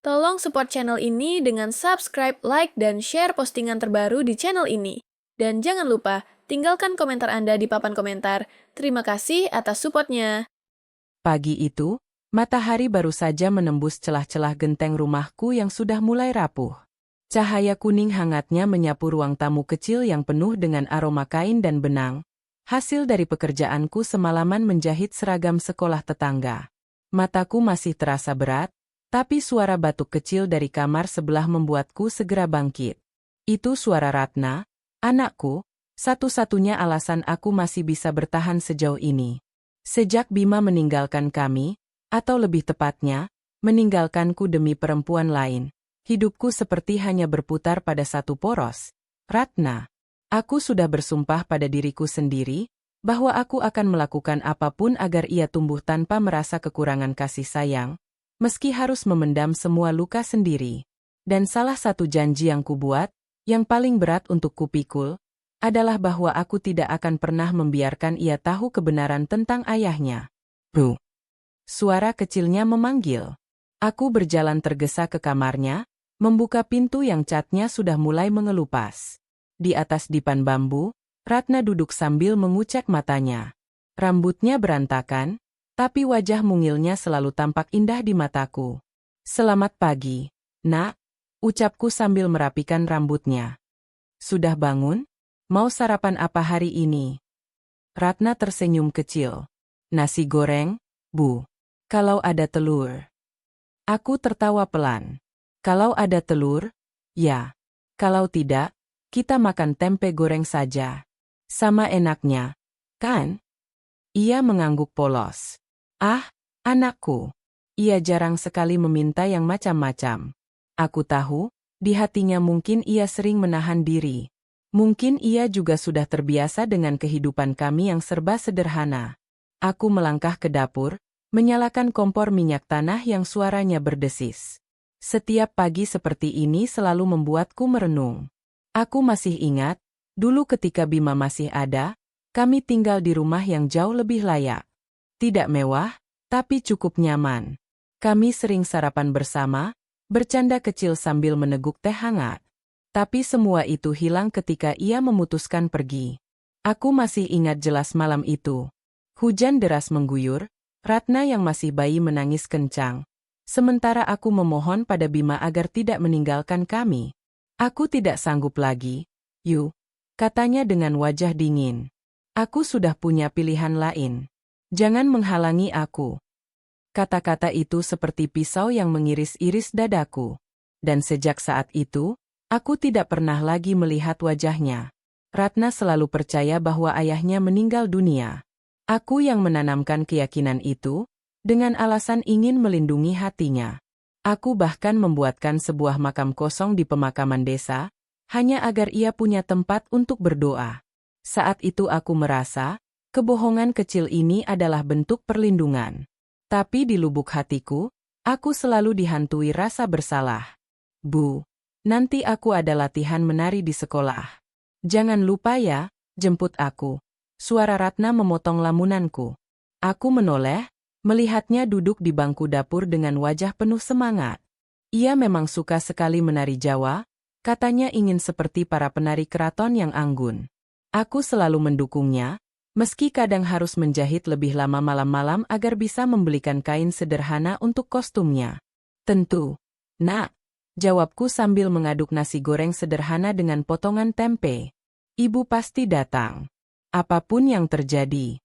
Tolong support channel ini dengan subscribe, like, dan share postingan terbaru di channel ini. Dan jangan lupa, tinggalkan komentar Anda di papan komentar. Terima kasih atas supportnya. Pagi itu, matahari baru saja menembus celah-celah genteng rumahku yang sudah mulai rapuh. Cahaya kuning hangatnya menyapu ruang tamu kecil yang penuh dengan aroma kain dan benang, hasil dari pekerjaanku semalaman menjahit seragam sekolah tetangga. Mataku masih terasa berat, tapi suara batuk kecil dari kamar sebelah membuatku segera bangkit. Itu suara Ratna, anakku, satu-satunya alasan aku masih bisa bertahan sejauh ini. Sejak Bima meninggalkan kami, atau lebih tepatnya, meninggalkanku demi perempuan lain, hidupku seperti hanya berputar pada satu poros. Ratna. Aku sudah bersumpah pada diriku sendiri, bahwa aku akan melakukan apapun agar ia tumbuh tanpa merasa kekurangan kasih sayang, meski harus memendam semua luka sendiri. Dan salah satu janji yang kubuat, yang paling berat untuk kupikul, adalah bahwa aku tidak akan pernah membiarkan ia tahu kebenaran tentang ayahnya. Bu. Suara kecilnya memanggil. Aku berjalan tergesa ke kamarnya, membuka pintu yang catnya sudah mulai mengelupas. Di atas dipan bambu, Ratna duduk sambil mengucek matanya. Rambutnya berantakan, tapi wajah mungilnya selalu tampak indah di mataku. Selamat pagi, Nak, ucapku sambil merapikan rambutnya. Sudah bangun? Mau sarapan apa hari ini? Ratna tersenyum kecil. Nasi goreng, Bu. Kalau ada telur. Aku tertawa pelan. Kalau ada telur, ya. Kalau tidak, kita makan tempe goreng saja. Sama enaknya, kan? Ia mengangguk polos. Ah, anakku. Ia jarang sekali meminta yang macam-macam. Aku tahu, di hatinya mungkin ia sering menahan diri. Mungkin ia juga sudah terbiasa dengan kehidupan kami yang serba sederhana. Aku melangkah ke dapur, menyalakan kompor minyak tanah yang suaranya berdesis. Setiap pagi seperti ini selalu membuatku merenung. Aku masih ingat, dulu ketika Bima masih ada, kami tinggal di rumah yang jauh lebih layak. Tidak mewah, tapi cukup nyaman. Kami sering sarapan bersama, bercanda kecil sambil meneguk teh hangat. Tapi semua itu hilang ketika ia memutuskan pergi. Aku masih ingat jelas malam itu. Hujan deras mengguyur, Ratna yang masih bayi menangis kencang. Sementara aku memohon pada Bima agar tidak meninggalkan kami. Aku tidak sanggup lagi, Yu, katanya dengan wajah dingin. Aku sudah punya pilihan lain. Jangan menghalangi aku. Kata-kata itu seperti pisau yang mengiris-iris dadaku. Dan sejak saat itu, aku tidak pernah lagi melihat wajahnya. Ratna selalu percaya bahwa ayahnya meninggal dunia. Aku yang menanamkan keyakinan itu, dengan alasan ingin melindungi hatinya. Aku bahkan membuatkan sebuah makam kosong di pemakaman desa, hanya agar ia punya tempat untuk berdoa. Saat itu aku merasa, kebohongan kecil ini adalah bentuk perlindungan. Tapi di lubuk hatiku, aku selalu dihantui rasa bersalah. Bu. Nanti aku ada latihan menari di sekolah. Jangan lupa ya, jemput aku. Suara Ratna memotong lamunanku. Aku menoleh, melihatnya duduk di bangku dapur dengan wajah penuh semangat. Ia memang suka sekali menari Jawa, katanya ingin seperti para penari keraton yang anggun. Aku selalu mendukungnya, meski kadang harus menjahit lebih lama malam-malam agar bisa membelikan kain sederhana untuk kostumnya. Tentu, Nak. Jawabku sambil mengaduk nasi goreng sederhana dengan potongan tempe. Ibu pasti datang. Apapun yang terjadi.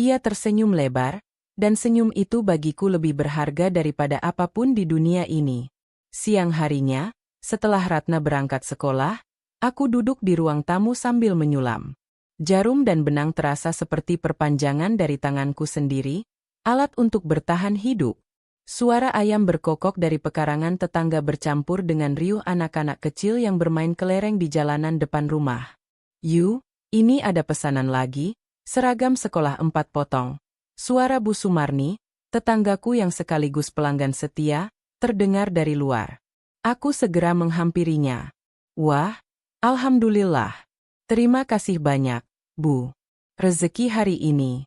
Ia tersenyum lebar, dan senyum itu bagiku lebih berharga daripada apapun di dunia ini. Siang harinya, setelah Ratna berangkat sekolah, aku duduk di ruang tamu sambil menyulam. Jarum dan benang terasa seperti perpanjangan dari tanganku sendiri, alat untuk bertahan hidup. Suara ayam berkokok dari pekarangan tetangga bercampur dengan riuh anak-anak kecil yang bermain kelereng di jalanan depan rumah. Yu, ini ada pesanan lagi, seragam sekolah 4 potong. Suara Bu Sumarni, tetanggaku yang sekaligus pelanggan setia, terdengar dari luar. Aku segera menghampirinya. Wah, alhamdulillah. Terima kasih banyak, Bu. Rezeki hari ini.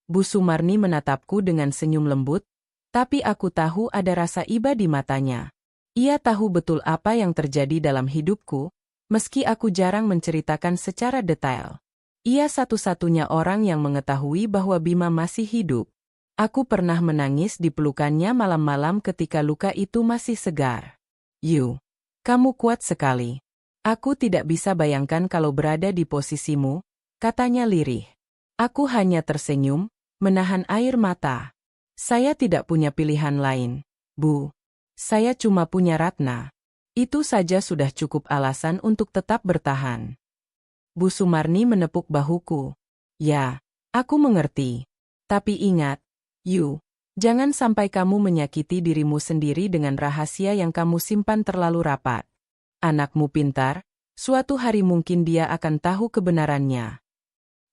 Bu Sumarni menatapku dengan senyum lembut, Tapi aku tahu ada rasa iba di matanya. Ia tahu betul apa yang terjadi dalam hidupku, meski aku jarang menceritakan secara detail. Ia satu-satunya orang yang mengetahui bahwa Bima masih hidup. Aku pernah menangis di pelukannya malam-malam ketika luka itu masih segar. "Yu, kamu kuat sekali. Aku tidak bisa bayangkan kalau berada di posisimu," katanya lirih. Aku hanya tersenyum, menahan air mata. Saya tidak punya pilihan lain, Bu. Saya cuma punya Ratna. Itu saja sudah cukup alasan untuk tetap bertahan. Bu Sumarni menepuk bahuku. "Ya, aku mengerti. Tapi ingat, Yu, jangan sampai kamu menyakiti dirimu sendiri dengan rahasia yang kamu simpan terlalu rapat. Anakmu pintar, suatu hari mungkin dia akan tahu kebenarannya."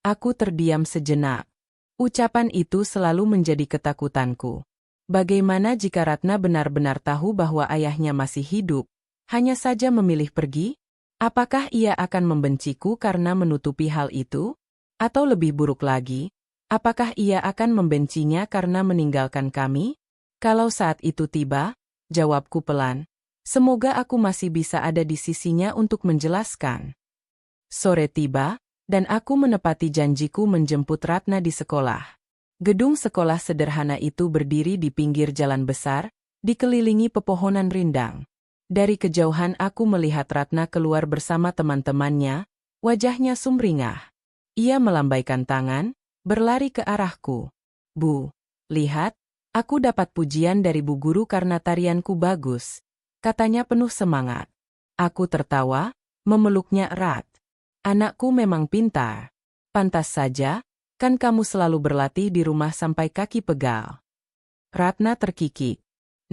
Aku terdiam sejenak. Ucapan itu selalu menjadi ketakutanku. Bagaimana jika Ratna benar-benar tahu bahwa ayahnya masih hidup, hanya saja memilih pergi? Apakah ia akan membenciku karena menutupi hal itu? Atau lebih buruk lagi, apakah ia akan membencinya karena meninggalkan kami? Kalau saat itu tiba, jawabku pelan, semoga aku masih bisa ada di sisinya untuk menjelaskan. Sore tiba, dan aku menepati janjiku menjemput Ratna di sekolah. Gedung sekolah sederhana itu berdiri di pinggir jalan besar, dikelilingi pepohonan rindang. Dari kejauhan aku melihat Ratna keluar bersama teman-temannya, wajahnya sumringah. Ia melambaikan tangan, berlari ke arahku. "Bu, lihat, aku dapat pujian dari Bu Guru karena tarianku bagus," katanya penuh semangat. Aku tertawa, memeluknya erat. "Anakku memang pintar. Pantas saja, kan kamu selalu berlatih di rumah sampai kaki pegal." Ratna terkikik.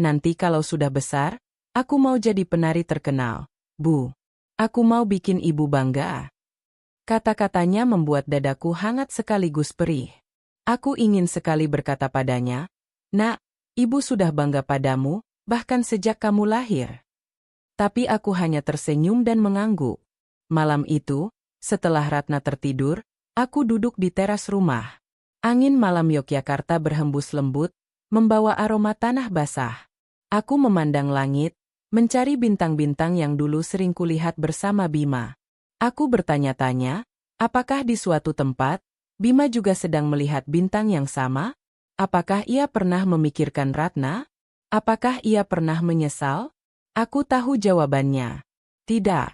"Nanti kalau sudah besar, aku mau jadi penari terkenal, Bu. Aku mau bikin ibu bangga." Kata-katanya membuat dadaku hangat sekaligus perih. Aku ingin sekali berkata padanya, "Nak, ibu sudah bangga padamu, bahkan sejak kamu lahir." Tapi aku hanya tersenyum dan mengangguk. Malam itu, setelah Ratna tertidur, aku duduk di teras rumah. Angin malam Yogyakarta berhembus lembut, membawa aroma tanah basah. Aku memandang langit, mencari bintang-bintang yang dulu sering kulihat bersama Bima. Aku bertanya-tanya, apakah di suatu tempat, Bima juga sedang melihat bintang yang sama? Apakah ia pernah memikirkan Ratna? Apakah ia pernah menyesal? Aku tahu jawabannya. Tidak.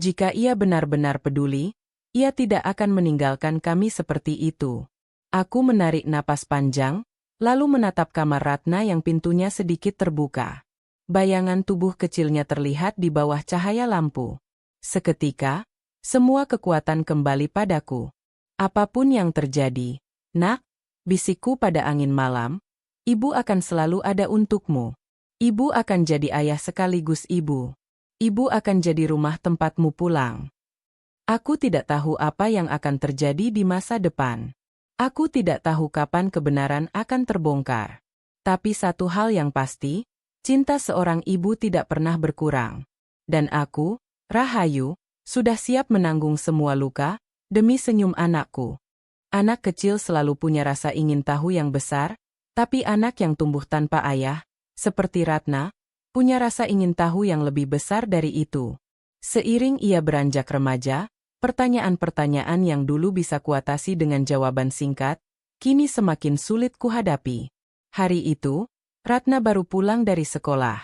Jika ia benar-benar peduli, ia tidak akan meninggalkan kami seperti itu. Aku menarik napas panjang, lalu menatap kamar Ratna yang pintunya sedikit terbuka. Bayangan tubuh kecilnya terlihat di bawah cahaya lampu. Seketika, semua kekuatan kembali padaku. "Apapun yang terjadi, Nak," bisikku pada angin malam, "ibu akan selalu ada untukmu. Ibu akan jadi ayah sekaligus ibu. Ibu akan jadi rumah tempatmu pulang." Aku tidak tahu apa yang akan terjadi di masa depan. Aku tidak tahu kapan kebenaran akan terbongkar. Tapi satu hal yang pasti, cinta seorang ibu tidak pernah berkurang. Dan aku, Rahayu, sudah siap menanggung semua luka, demi senyum anakku. Anak kecil selalu punya rasa ingin tahu yang besar, tapi anak yang tumbuh tanpa ayah, seperti Ratna, punya rasa ingin tahu yang lebih besar dari itu. Seiring ia beranjak remaja, pertanyaan-pertanyaan yang dulu bisa kuatasi dengan jawaban singkat, kini semakin sulit kuhadapi. Hari itu, Ratna baru pulang dari sekolah.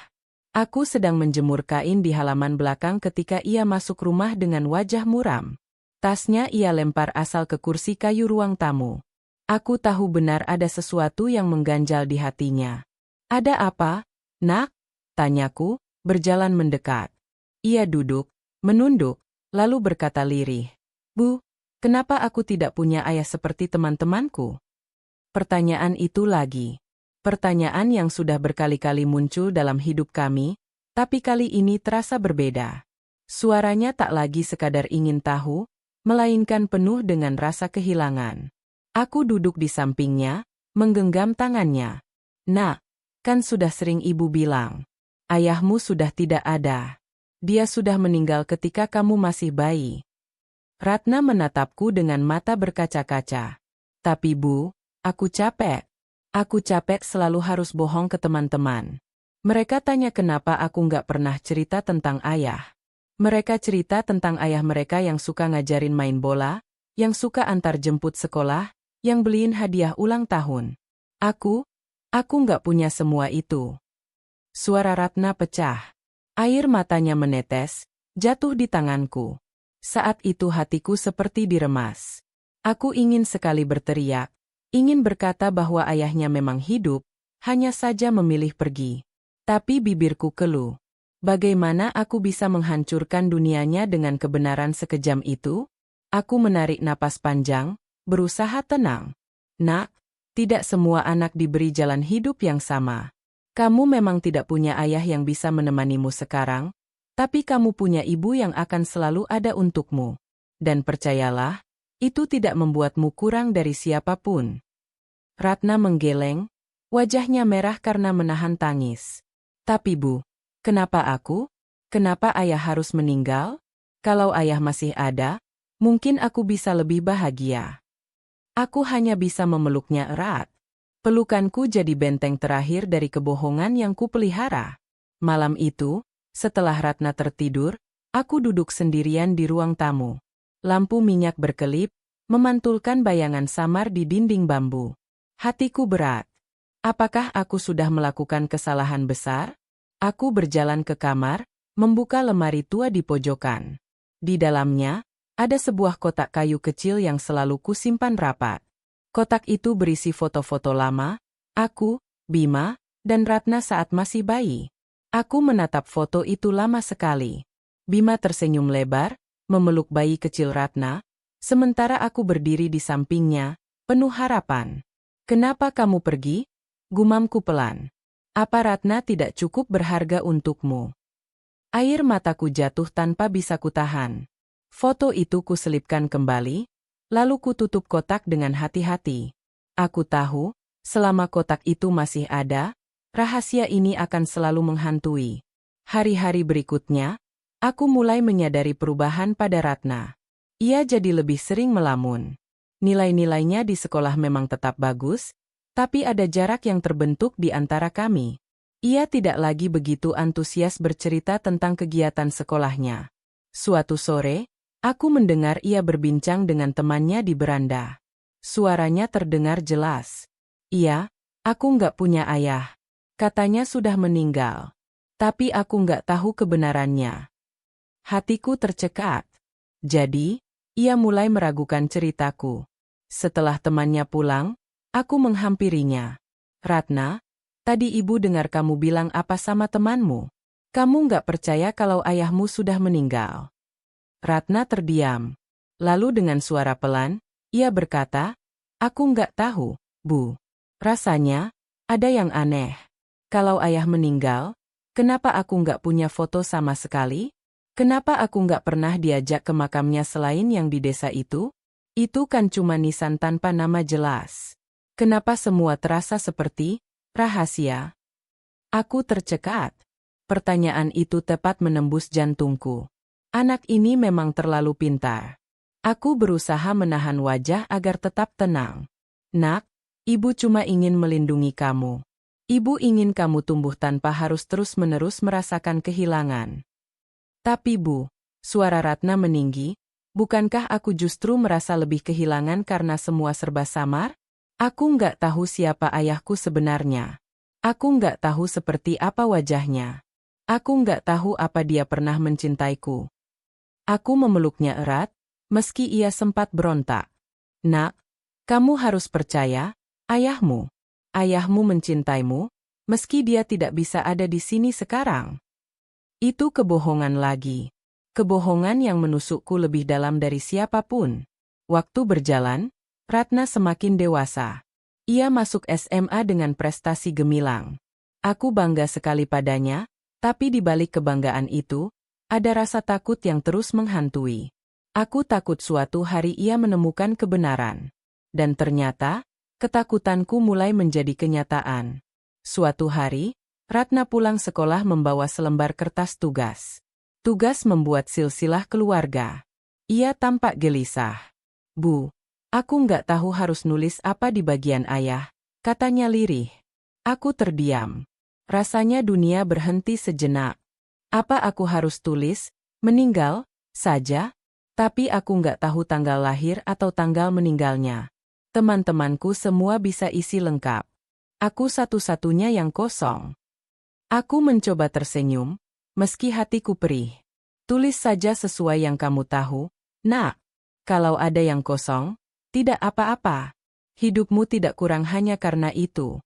Aku sedang menjemur kain di halaman belakang ketika ia masuk rumah dengan wajah muram. Tasnya ia lempar asal ke kursi kayu ruang tamu. Aku tahu benar ada sesuatu yang mengganjal di hatinya. "Ada apa, Nak?" tanyaku, berjalan mendekat. Ia duduk, menunduk, lalu berkata lirih, "Bu, kenapa aku tidak punya ayah seperti teman-temanku?" Pertanyaan itu lagi. Pertanyaan yang sudah berkali-kali muncul dalam hidup kami, tapi kali ini terasa berbeda. Suaranya tak lagi sekadar ingin tahu, melainkan penuh dengan rasa kehilangan. Aku duduk di sampingnya, menggenggam tangannya. "Nak, kan sudah sering ibu bilang. Ayahmu sudah tidak ada. Dia sudah meninggal ketika kamu masih bayi." Ratna menatapku dengan mata berkaca-kaca. "Tapi Bu, aku capek. Aku capek selalu harus bohong ke teman-teman. Mereka tanya kenapa aku nggak pernah cerita tentang ayah. Mereka cerita tentang ayah mereka yang suka ngajarin main bola, yang suka antar jemput sekolah, yang beliin hadiah ulang tahun. Aku nggak punya semua itu. Suara Ratna pecah. Air matanya menetes, jatuh di tanganku. Saat itu hatiku seperti diremas. Aku ingin sekali berteriak, ingin berkata bahwa ayahnya memang hidup, hanya saja memilih pergi. Tapi bibirku keluh. Bagaimana aku bisa menghancurkan dunianya dengan kebenaran sekejam itu? Aku menarik napas panjang, berusaha tenang. Nak, tidak semua anak diberi jalan hidup yang sama. Kamu memang tidak punya ayah yang bisa menemanimu sekarang, tapi kamu punya ibu yang akan selalu ada untukmu. Dan percayalah, itu tidak membuatmu kurang dari siapapun. Ratna menggeleng, wajahnya merah karena menahan tangis. Tapi Bu, kenapa aku? Kenapa ayah harus meninggal? Kalau ayah masih ada, mungkin aku bisa lebih bahagia. Aku hanya bisa memeluknya erat. Pelukanku jadi benteng terakhir dari kebohongan yang kupelihara. Malam itu, setelah Ratna tertidur, aku duduk sendirian di ruang tamu. Lampu minyak berkelip, memantulkan bayangan samar di dinding bambu. Hatiku berat. Apakah aku sudah melakukan kesalahan besar? Aku berjalan ke kamar, membuka lemari tua di pojokan. Di dalamnya, ada sebuah kotak kayu kecil yang selalu kusimpan rapat. Kotak itu berisi foto-foto lama, aku, Bima, dan Ratna saat masih bayi. Aku menatap foto itu lama sekali. Bima tersenyum lebar, memeluk bayi kecil Ratna, sementara aku berdiri di sampingnya, penuh harapan. Kenapa kamu pergi? Gumamku pelan. Apa Ratna tidak cukup berharga untukmu? Air mataku jatuh tanpa bisa kutahan. Foto itu kuselipkan kembali, lalu kututup kotak dengan hati-hati. Aku tahu, selama kotak itu masih ada, rahasia ini akan selalu menghantui. Hari-hari berikutnya, aku mulai menyadari perubahan pada Ratna. Ia jadi lebih sering melamun. Nilai-nilainya di sekolah memang tetap bagus, tapi ada jarak yang terbentuk di antara kami. Ia tidak lagi begitu antusias bercerita tentang kegiatan sekolahnya. Suatu sore, aku mendengar ia berbincang dengan temannya di beranda. Suaranya terdengar jelas. Iya, aku nggak punya ayah. Katanya sudah meninggal. Tapi aku nggak tahu kebenarannya. Hatiku tercekat. Jadi, ia mulai meragukan ceritaku. Setelah temannya pulang, aku menghampirinya. Ratna, tadi ibu dengar kamu bilang apa sama temanmu? Kamu nggak percaya kalau ayahmu sudah meninggal. Ratna terdiam. Lalu dengan suara pelan, ia berkata, aku nggak tahu, Bu. Rasanya, ada yang aneh. Kalau ayah meninggal, kenapa aku nggak punya foto sama sekali? Kenapa aku nggak pernah diajak ke makamnya selain yang di desa itu? Itu kan cuma nisan tanpa nama jelas. Kenapa semua terasa seperti rahasia? Aku tercekat. Pertanyaan itu tepat menembus jantungku. Anak ini memang terlalu pintar. Aku berusaha menahan wajah agar tetap tenang. Nak, ibu cuma ingin melindungi kamu. Ibu ingin kamu tumbuh tanpa harus terus-menerus merasakan kehilangan. Tapi Bu, suara Ratna meninggi, bukankah aku justru merasa lebih kehilangan karena semua serba samar? Aku nggak tahu siapa ayahku sebenarnya. Aku nggak tahu seperti apa wajahnya. Aku nggak tahu apa dia pernah mencintaiku. Aku memeluknya erat, meski ia sempat berontak. Nak, kamu harus percaya, ayahmu mencintaimu, meski dia tidak bisa ada di sini sekarang. Itu kebohongan lagi. Kebohongan yang menusukku lebih dalam dari siapapun. Waktu berjalan, Ratna semakin dewasa. Ia masuk SMA dengan prestasi gemilang. Aku bangga sekali padanya, tapi di balik kebanggaan itu, ada rasa takut yang terus menghantui. Aku takut suatu hari ia menemukan kebenaran. Dan ternyata, ketakutanku mulai menjadi kenyataan. Suatu hari, Ratna pulang sekolah membawa selembar kertas tugas. Tugas membuat silsilah keluarga. Ia tampak gelisah. Bu, aku nggak tahu harus nulis apa di bagian ayah. katanya lirih. Aku terdiam. Rasanya dunia berhenti sejenak. Apa aku harus tulis, meninggal, saja? Tapi aku nggak tahu tanggal lahir atau tanggal meninggalnya. Teman-temanku semua bisa isi lengkap. Aku satu-satunya yang kosong. Aku mencoba tersenyum, meski hatiku perih. Tulis saja sesuai yang kamu tahu, Nak. Kalau ada yang kosong, tidak apa-apa. Hidupmu tidak kurang hanya karena itu.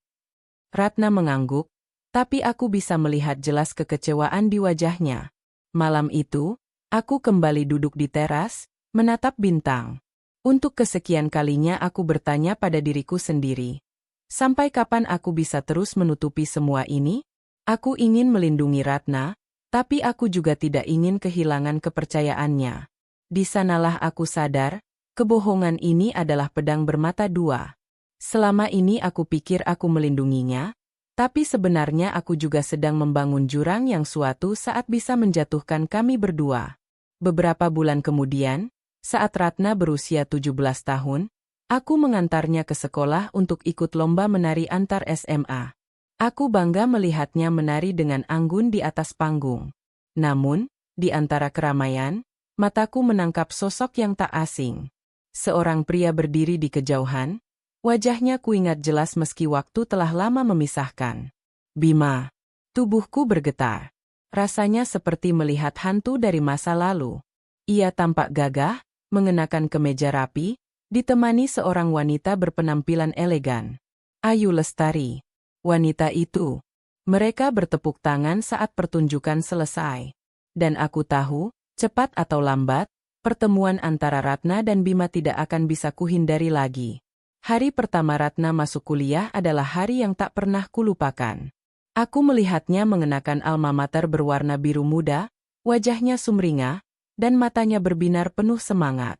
Ratna mengangguk, tapi aku bisa melihat jelas kekecewaan di wajahnya. Malam itu, aku kembali duduk di teras, menatap bintang. Untuk kesekian kalinya aku bertanya pada diriku sendiri. Sampai kapan aku bisa terus menutupi semua ini? Aku ingin melindungi Ratna, tapi aku juga tidak ingin kehilangan kepercayaannya. Di sanalah aku sadar, kebohongan ini adalah pedang bermata dua. Selama ini aku pikir aku melindunginya, tapi sebenarnya aku juga sedang membangun jurang yang suatu saat bisa menjatuhkan kami berdua. Beberapa bulan kemudian, saat Ratna berusia 17 tahun, aku mengantarnya ke sekolah untuk ikut lomba menari antar SMA. Aku bangga melihatnya menari dengan anggun di atas panggung. Namun, di antara keramaian, mataku menangkap sosok yang tak asing. Seorang pria berdiri di kejauhan, wajahnya kuingat jelas meski waktu telah lama memisahkan. Bima. Tubuhku bergetar. Rasanya seperti melihat hantu dari masa lalu. Ia tampak gagah, mengenakan kemeja rapi, ditemani seorang wanita berpenampilan elegan. Ayu Lestari. Wanita itu. Mereka bertepuk tangan saat pertunjukan selesai. Dan aku tahu, cepat atau lambat, pertemuan antara Ratna dan Bima tidak akan bisa kuhindari lagi. Hari pertama Ratna masuk kuliah adalah hari yang tak pernah kulupakan. Aku melihatnya mengenakan alma mater berwarna biru muda, wajahnya sumringah, dan matanya berbinar penuh semangat.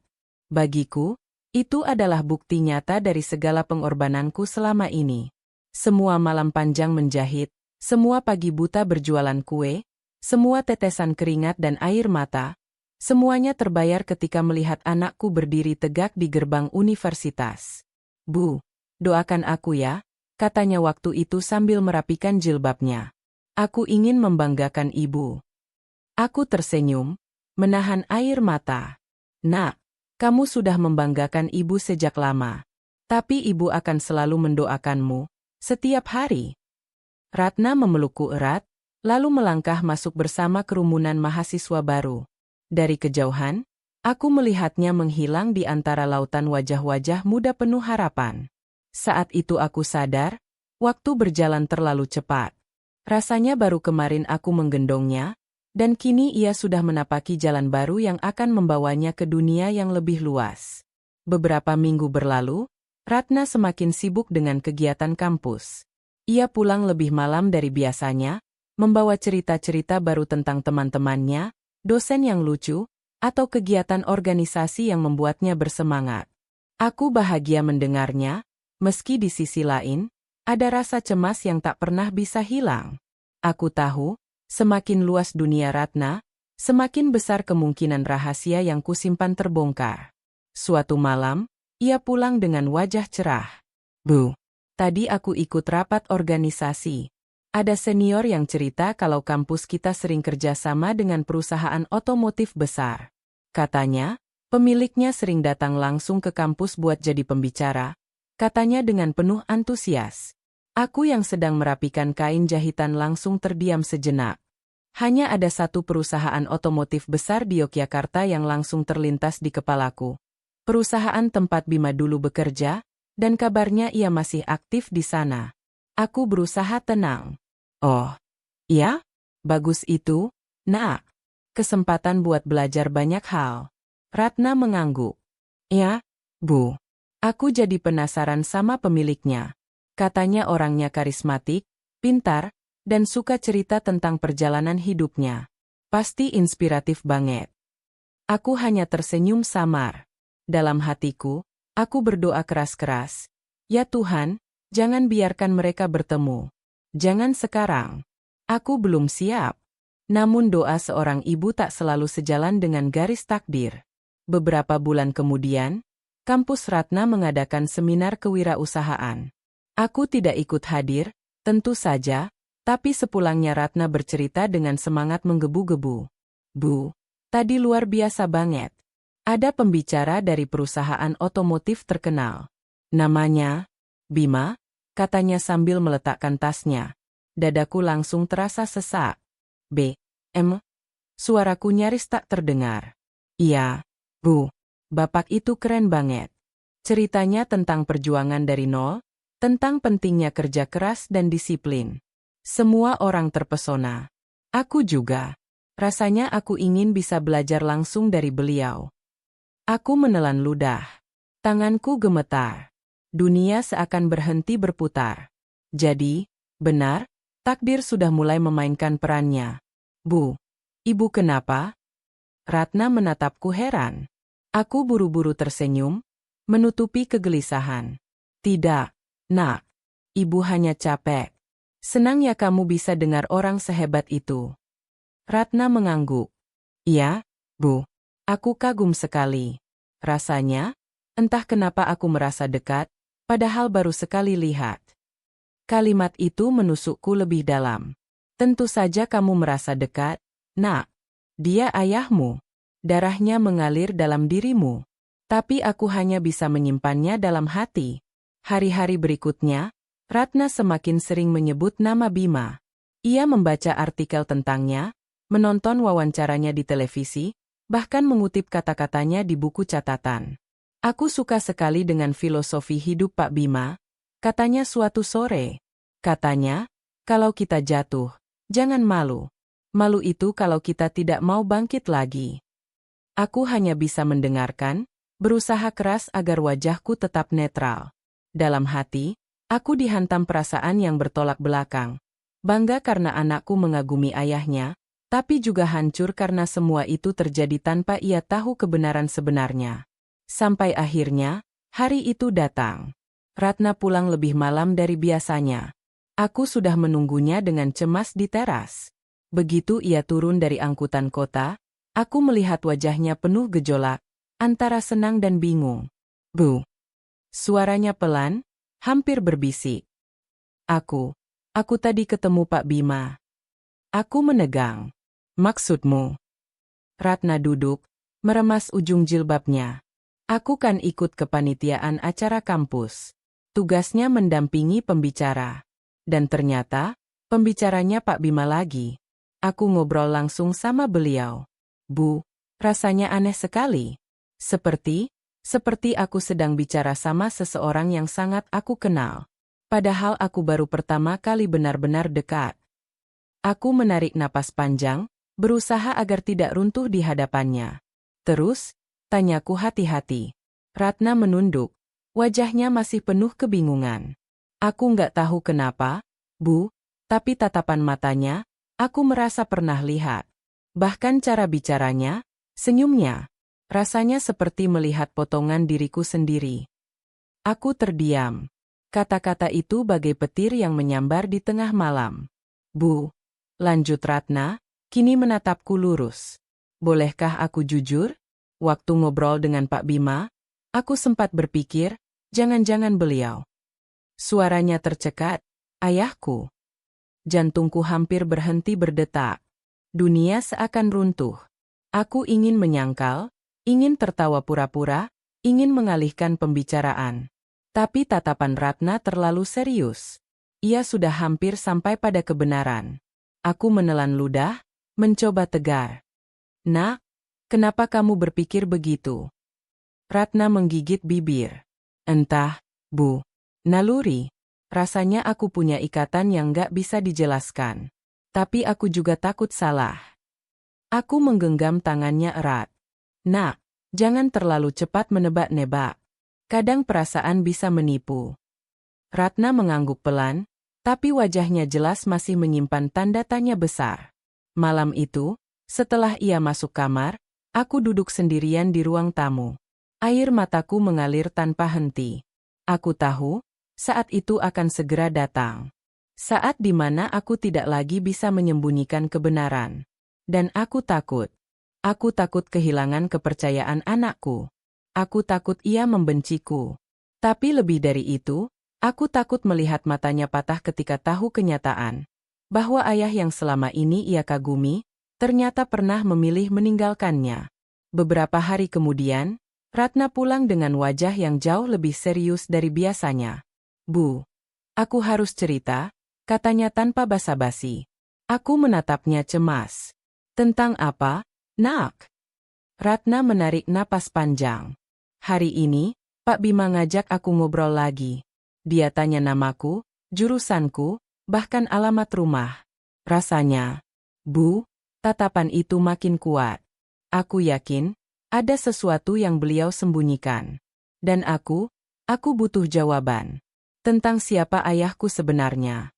Bagiku, itu adalah bukti nyata dari segala pengorbananku selama ini. Semua malam panjang menjahit, semua pagi buta berjualan kue, semua tetesan keringat dan air mata, semuanya terbayar ketika melihat anakku berdiri tegak di gerbang universitas. Bu, doakan aku ya, katanya waktu itu sambil merapikan jilbabnya. Aku ingin membanggakan ibu. Aku tersenyum, menahan air mata. Nak, kamu sudah membanggakan ibu sejak lama. Tapi ibu akan selalu mendoakanmu, setiap hari. Ratna memelukku erat, lalu melangkah masuk bersama kerumunan mahasiswa baru. Dari kejauhan, aku melihatnya menghilang di antara lautan wajah-wajah muda penuh harapan. Saat itu aku sadar, waktu berjalan terlalu cepat. Rasanya baru kemarin aku menggendongnya, dan kini ia sudah menapaki jalan baru yang akan membawanya ke dunia yang lebih luas. Beberapa minggu berlalu, Ratna semakin sibuk dengan kegiatan kampus. Ia pulang lebih malam dari biasanya, membawa cerita-cerita baru tentang teman-temannya, dosen yang lucu, atau kegiatan organisasi yang membuatnya bersemangat. Aku bahagia mendengarnya, meski di sisi lain, ada rasa cemas yang tak pernah bisa hilang. Aku tahu, semakin luas dunia Ratna, semakin besar kemungkinan rahasia yang kusimpan terbongkar. Suatu malam, ia pulang dengan wajah cerah. Bu, tadi aku ikut rapat organisasi. Ada senior yang cerita kalau kampus kita sering kerjasama dengan perusahaan otomotif besar. Katanya, pemiliknya sering datang langsung ke kampus buat jadi pembicara. Katanya dengan penuh antusias. Aku yang sedang merapikan kain jahitan langsung terdiam sejenak. Hanya ada satu perusahaan otomotif besar di Yogyakarta yang langsung terlintas di kepalaku. Perusahaan tempat Bima dulu bekerja, dan kabarnya ia masih aktif di sana. Aku berusaha tenang. Oh, iya? Bagus itu, Nak. Kesempatan buat belajar banyak hal. Ratna mengangguk. Ya, Bu. Aku jadi penasaran sama pemiliknya. Katanya orangnya karismatik, pintar, dan suka cerita tentang perjalanan hidupnya. Pasti inspiratif banget. Aku hanya tersenyum samar. Dalam hatiku, aku berdoa keras-keras. Ya Tuhan, jangan biarkan mereka bertemu. Jangan sekarang. Aku belum siap. Namun doa seorang ibu tak selalu sejalan dengan garis takdir. Beberapa bulan kemudian, kampus Ratna mengadakan seminar kewirausahaan. Aku tidak ikut hadir, tentu saja, tapi sepulangnya Ratna bercerita dengan semangat menggebu-gebu. Bu, tadi luar biasa banget. Ada pembicara dari perusahaan otomotif terkenal. Namanya Bima, katanya sambil meletakkan tasnya. Dadaku langsung terasa sesak. Suaraku nyaris tak terdengar. Iya, Bu, Bapak itu keren banget. Ceritanya tentang perjuangan dari nol, tentang pentingnya kerja keras dan disiplin. Semua orang terpesona. Aku juga. Rasanya aku ingin bisa belajar langsung dari beliau. Aku menelan ludah. Tanganku gemetar. Dunia seakan berhenti berputar. Jadi, benar, takdir sudah mulai memainkan perannya. Bu, Ibu kenapa? Ratna menatapku heran. Aku buru-buru tersenyum, menutupi kegelisahan. Tidak, Nak. Ibu hanya capek. Senang ya kamu bisa dengar orang sehebat itu. Ratna mengangguk. Iya, Bu. Aku kagum sekali. Rasanya, entah kenapa aku merasa dekat, padahal baru sekali lihat. Kalimat itu menusukku lebih dalam. Tentu saja kamu merasa dekat, Nak. Dia ayahmu. Darahnya mengalir dalam dirimu. Tapi aku hanya bisa menyimpannya dalam hati. Hari-hari berikutnya, Ratna semakin sering menyebut nama Bima. Ia membaca artikel tentangnya, menonton wawancaranya di televisi, bahkan mengutip kata-katanya di buku catatan. Aku suka sekali dengan filosofi hidup Pak Bima, katanya suatu sore. Katanya, kalau kita jatuh, jangan malu. Malu itu kalau kita tidak mau bangkit lagi. Aku hanya bisa mendengarkan, berusaha keras agar wajahku tetap netral. Dalam hati, aku dihantam perasaan yang bertolak belakang. Bangga karena anakku mengagumi ayahnya, tapi juga hancur karena semua itu terjadi tanpa ia tahu kebenaran sebenarnya. Sampai akhirnya, hari itu datang. Ratna pulang lebih malam dari biasanya. Aku sudah menunggunya dengan cemas di teras. Begitu ia turun dari angkutan kota, aku melihat wajahnya penuh gejolak, antara senang dan bingung. Bu. Suaranya pelan, hampir berbisik. Aku tadi ketemu Pak Bima. Aku menegang. Maksudmu? Ratna duduk, meremas ujung jilbabnya. Aku kan ikut kepanitiaan acara kampus. Tugasnya mendampingi pembicara. Dan ternyata, pembicaranya Pak Bima lagi. Aku ngobrol langsung sama beliau. Bu, rasanya aneh sekali. Seperti aku sedang bicara sama seseorang yang sangat aku kenal. Padahal aku baru pertama kali benar-benar dekat. Aku menarik napas panjang, berusaha agar tidak runtuh di hadapannya. Terus, tanyaku hati-hati. Ratna menunduk. Wajahnya masih penuh kebingungan. Aku nggak tahu kenapa, Bu, tapi tatapan matanya, aku merasa pernah lihat. Bahkan cara bicaranya, senyumnya, rasanya seperti melihat potongan diriku sendiri. Aku terdiam. Kata-kata itu bagai petir yang menyambar di tengah malam. Bu, lanjut Ratna, kini menatapku lurus. Bolehkah aku jujur? Waktu ngobrol dengan Pak Bima, aku sempat berpikir, jangan-jangan beliau. Suaranya tercekat, ayahku. Jantungku hampir berhenti berdetak. Dunia seakan runtuh. Aku ingin menyangkal, ingin tertawa pura-pura, ingin mengalihkan pembicaraan. Tapi tatapan Ratna terlalu serius. Ia sudah hampir sampai pada kebenaran. Aku menelan ludah, mencoba tegar. Nak, kenapa kamu berpikir begitu? Ratna menggigit bibir. Entah, Bu. Naluri. Rasanya aku punya ikatan yang gak bisa dijelaskan. Tapi aku juga takut salah. Aku menggenggam tangannya erat. Nak, jangan terlalu cepat menebak-nebak. Kadang perasaan bisa menipu. Ratna mengangguk pelan, tapi wajahnya jelas masih menyimpan tanda tanya besar. Malam itu, setelah ia masuk kamar, aku duduk sendirian di ruang tamu. Air mataku mengalir tanpa henti. Aku tahu, saat itu akan segera datang. Saat di mana aku tidak lagi bisa menyembunyikan kebenaran. Dan aku takut. Aku takut kehilangan kepercayaan anakku. Aku takut ia membenciku. Tapi lebih dari itu, Aku takut melihat matanya patah ketika tahu kenyataan bahwa ayah yang selama ini ia kagumi, ternyata pernah memilih meninggalkannya. Beberapa hari kemudian, Ratna pulang dengan wajah yang jauh lebih serius dari biasanya. Bu, aku harus cerita, katanya tanpa basa-basi. Aku menatapnya cemas. Tentang apa, Nak? Ratna menarik napas panjang. Hari ini, Pak Bima ngajak aku ngobrol lagi. Dia tanya namaku, jurusanku, bahkan alamat rumah. Rasanya, Bu, tatapan itu makin kuat. Aku yakin, ada sesuatu yang beliau sembunyikan. Dan aku butuh jawaban. Tentang siapa ayahku sebenarnya.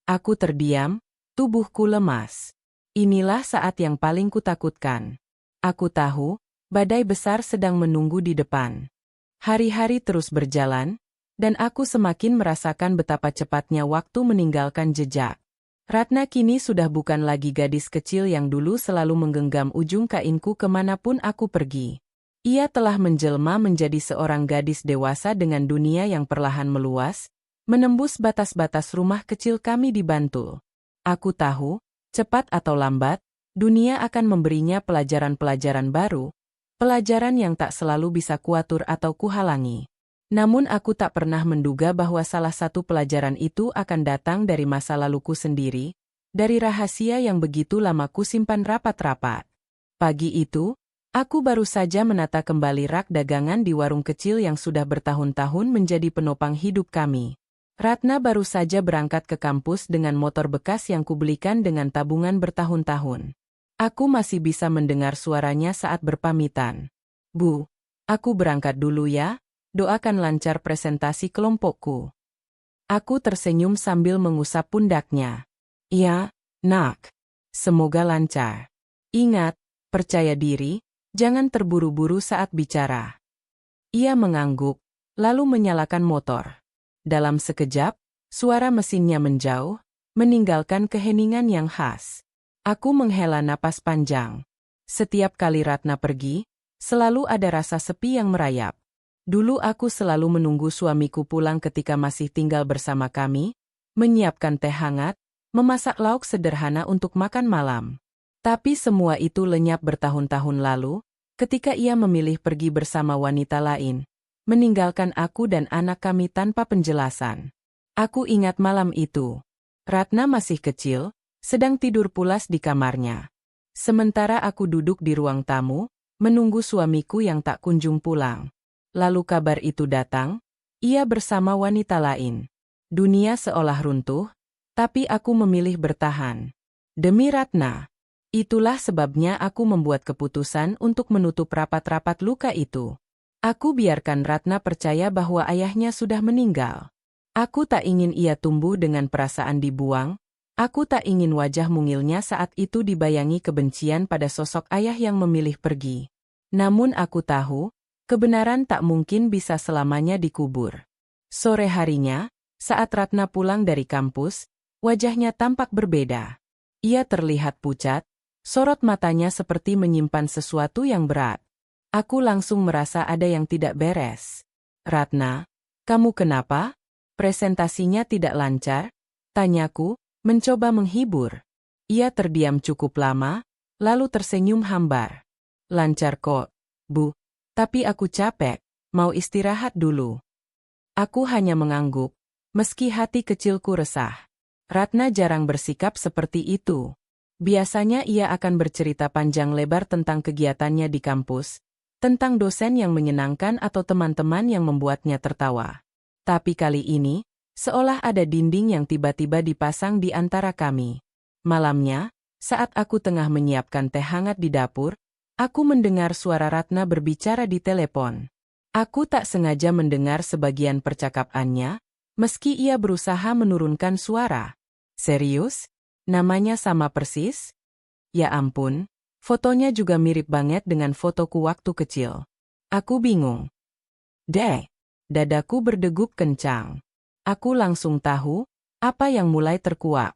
Aku terdiam, tubuhku lemas. Inilah saat yang paling kutakutkan. Aku tahu, badai besar sedang menunggu di depan. Hari-hari terus berjalan, dan aku semakin merasakan betapa cepatnya waktu meninggalkan jejak. Ratna kini sudah bukan lagi gadis kecil yang dulu selalu menggenggam ujung kainku kemanapun aku pergi. Ia telah menjelma menjadi seorang gadis dewasa dengan dunia yang perlahan meluas, menembus batas-batas rumah kecil kami di Bantul. Aku tahu, cepat atau lambat, dunia akan memberinya pelajaran-pelajaran baru, pelajaran yang tak selalu bisa kuatur atau kuhalangi. Namun aku tak pernah menduga bahwa salah satu pelajaran itu akan datang dari masa laluku sendiri, dari rahasia yang begitu lama kusimpan rapat-rapat. Pagi itu, aku baru saja menata kembali rak dagangan di warung kecil yang sudah bertahun-tahun menjadi penopang hidup kami. Ratna baru saja berangkat ke kampus dengan motor bekas yang kubelikan dengan tabungan bertahun-tahun. Aku masih bisa mendengar suaranya saat berpamitan. Bu, aku berangkat dulu ya. Doakan lancar presentasi kelompokku. Aku tersenyum sambil mengusap pundaknya. Iya, Nak. Semoga lancar. Ingat, percaya diri, jangan terburu-buru saat bicara. Ia mengangguk, lalu menyalakan motor. Dalam sekejap, suara mesinnya menjauh, meninggalkan keheningan yang khas. Aku menghela napas panjang. Setiap kali Ratna pergi, selalu ada rasa sepi yang merayap. Dulu aku selalu menunggu suamiku pulang ketika masih tinggal bersama kami, menyiapkan teh hangat, memasak lauk sederhana untuk makan malam. Tapi semua itu lenyap bertahun-tahun lalu, ketika ia memilih pergi bersama wanita lain, meninggalkan aku dan anak kami tanpa penjelasan. Aku ingat malam itu. Ratna masih kecil, sedang tidur pulas di kamarnya. Sementara aku duduk di ruang tamu, menunggu suamiku yang tak kunjung pulang. Lalu kabar itu datang, ia bersama wanita lain. Dunia seolah runtuh, tapi aku memilih bertahan. Demi Ratna. Itulah sebabnya aku membuat keputusan untuk menutup rapat-rapat luka itu. Aku biarkan Ratna percaya bahwa ayahnya sudah meninggal. Aku tak ingin ia tumbuh dengan perasaan dibuang, aku tak ingin wajah mungilnya saat itu dibayangi kebencian pada sosok ayah yang memilih pergi. Namun aku tahu, kebenaran tak mungkin bisa selamanya dikubur. Sore harinya, saat Ratna pulang dari kampus, wajahnya tampak berbeda. Ia terlihat pucat, sorot matanya seperti menyimpan sesuatu yang berat. Aku langsung merasa ada yang tidak beres. Ratna, kamu kenapa? Presentasinya tidak lancar? Tanyaku, mencoba menghibur. Ia terdiam cukup lama, lalu tersenyum hambar. Lancar kok, Bu. Tapi aku capek, mau istirahat dulu. Aku hanya mengangguk, meski hati kecilku resah. Ratna jarang bersikap seperti itu. Biasanya ia akan bercerita panjang lebar tentang kegiatannya di kampus, tentang dosen yang menyenangkan atau teman-teman yang membuatnya tertawa. Tapi kali ini, seolah ada dinding yang tiba-tiba dipasang di antara kami. Malamnya, saat aku tengah menyiapkan teh hangat di dapur, aku mendengar suara Ratna berbicara di telepon. Aku tak sengaja mendengar sebagian percakapannya, meski ia berusaha menurunkan suara. Serius? Namanya sama persis? Ya ampun, fotonya juga mirip banget dengan fotoku waktu kecil. Aku bingung. Dadaku berdegup kencang. Aku langsung tahu apa yang mulai terkuak.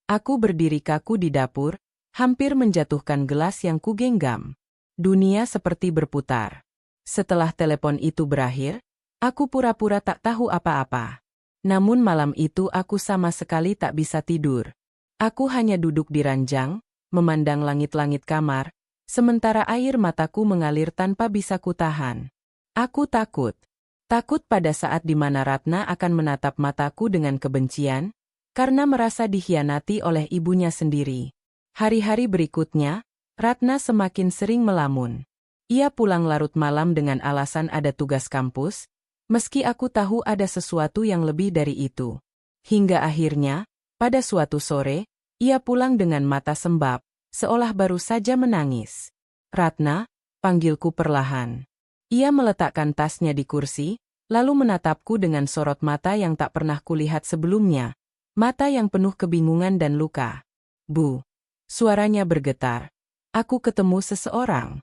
Aku berdiri kaku di dapur, hampir menjatuhkan gelas yang kugenggam. Dunia seperti berputar. Setelah telepon itu berakhir, aku pura-pura tak tahu apa-apa. Namun malam itu aku sama sekali tak bisa tidur. Aku hanya duduk di ranjang, memandang langit-langit kamar, sementara air mataku mengalir tanpa bisa kutahan. Aku takut. Takut pada saat di mana Ratna akan menatap mataku dengan kebencian, karena merasa dikhianati oleh ibunya sendiri. Hari-hari berikutnya, Ratna semakin sering melamun. Ia pulang larut malam dengan alasan ada tugas kampus, meski aku tahu ada sesuatu yang lebih dari itu. Hingga akhirnya, pada suatu sore, ia pulang dengan mata sembab, seolah baru saja menangis. "Ratna," panggilku perlahan. Ia meletakkan tasnya di kursi, lalu menatapku dengan sorot mata yang tak pernah kulihat sebelumnya, mata yang penuh kebingungan dan luka. "Bu." Suaranya bergetar. "Aku ketemu seseorang."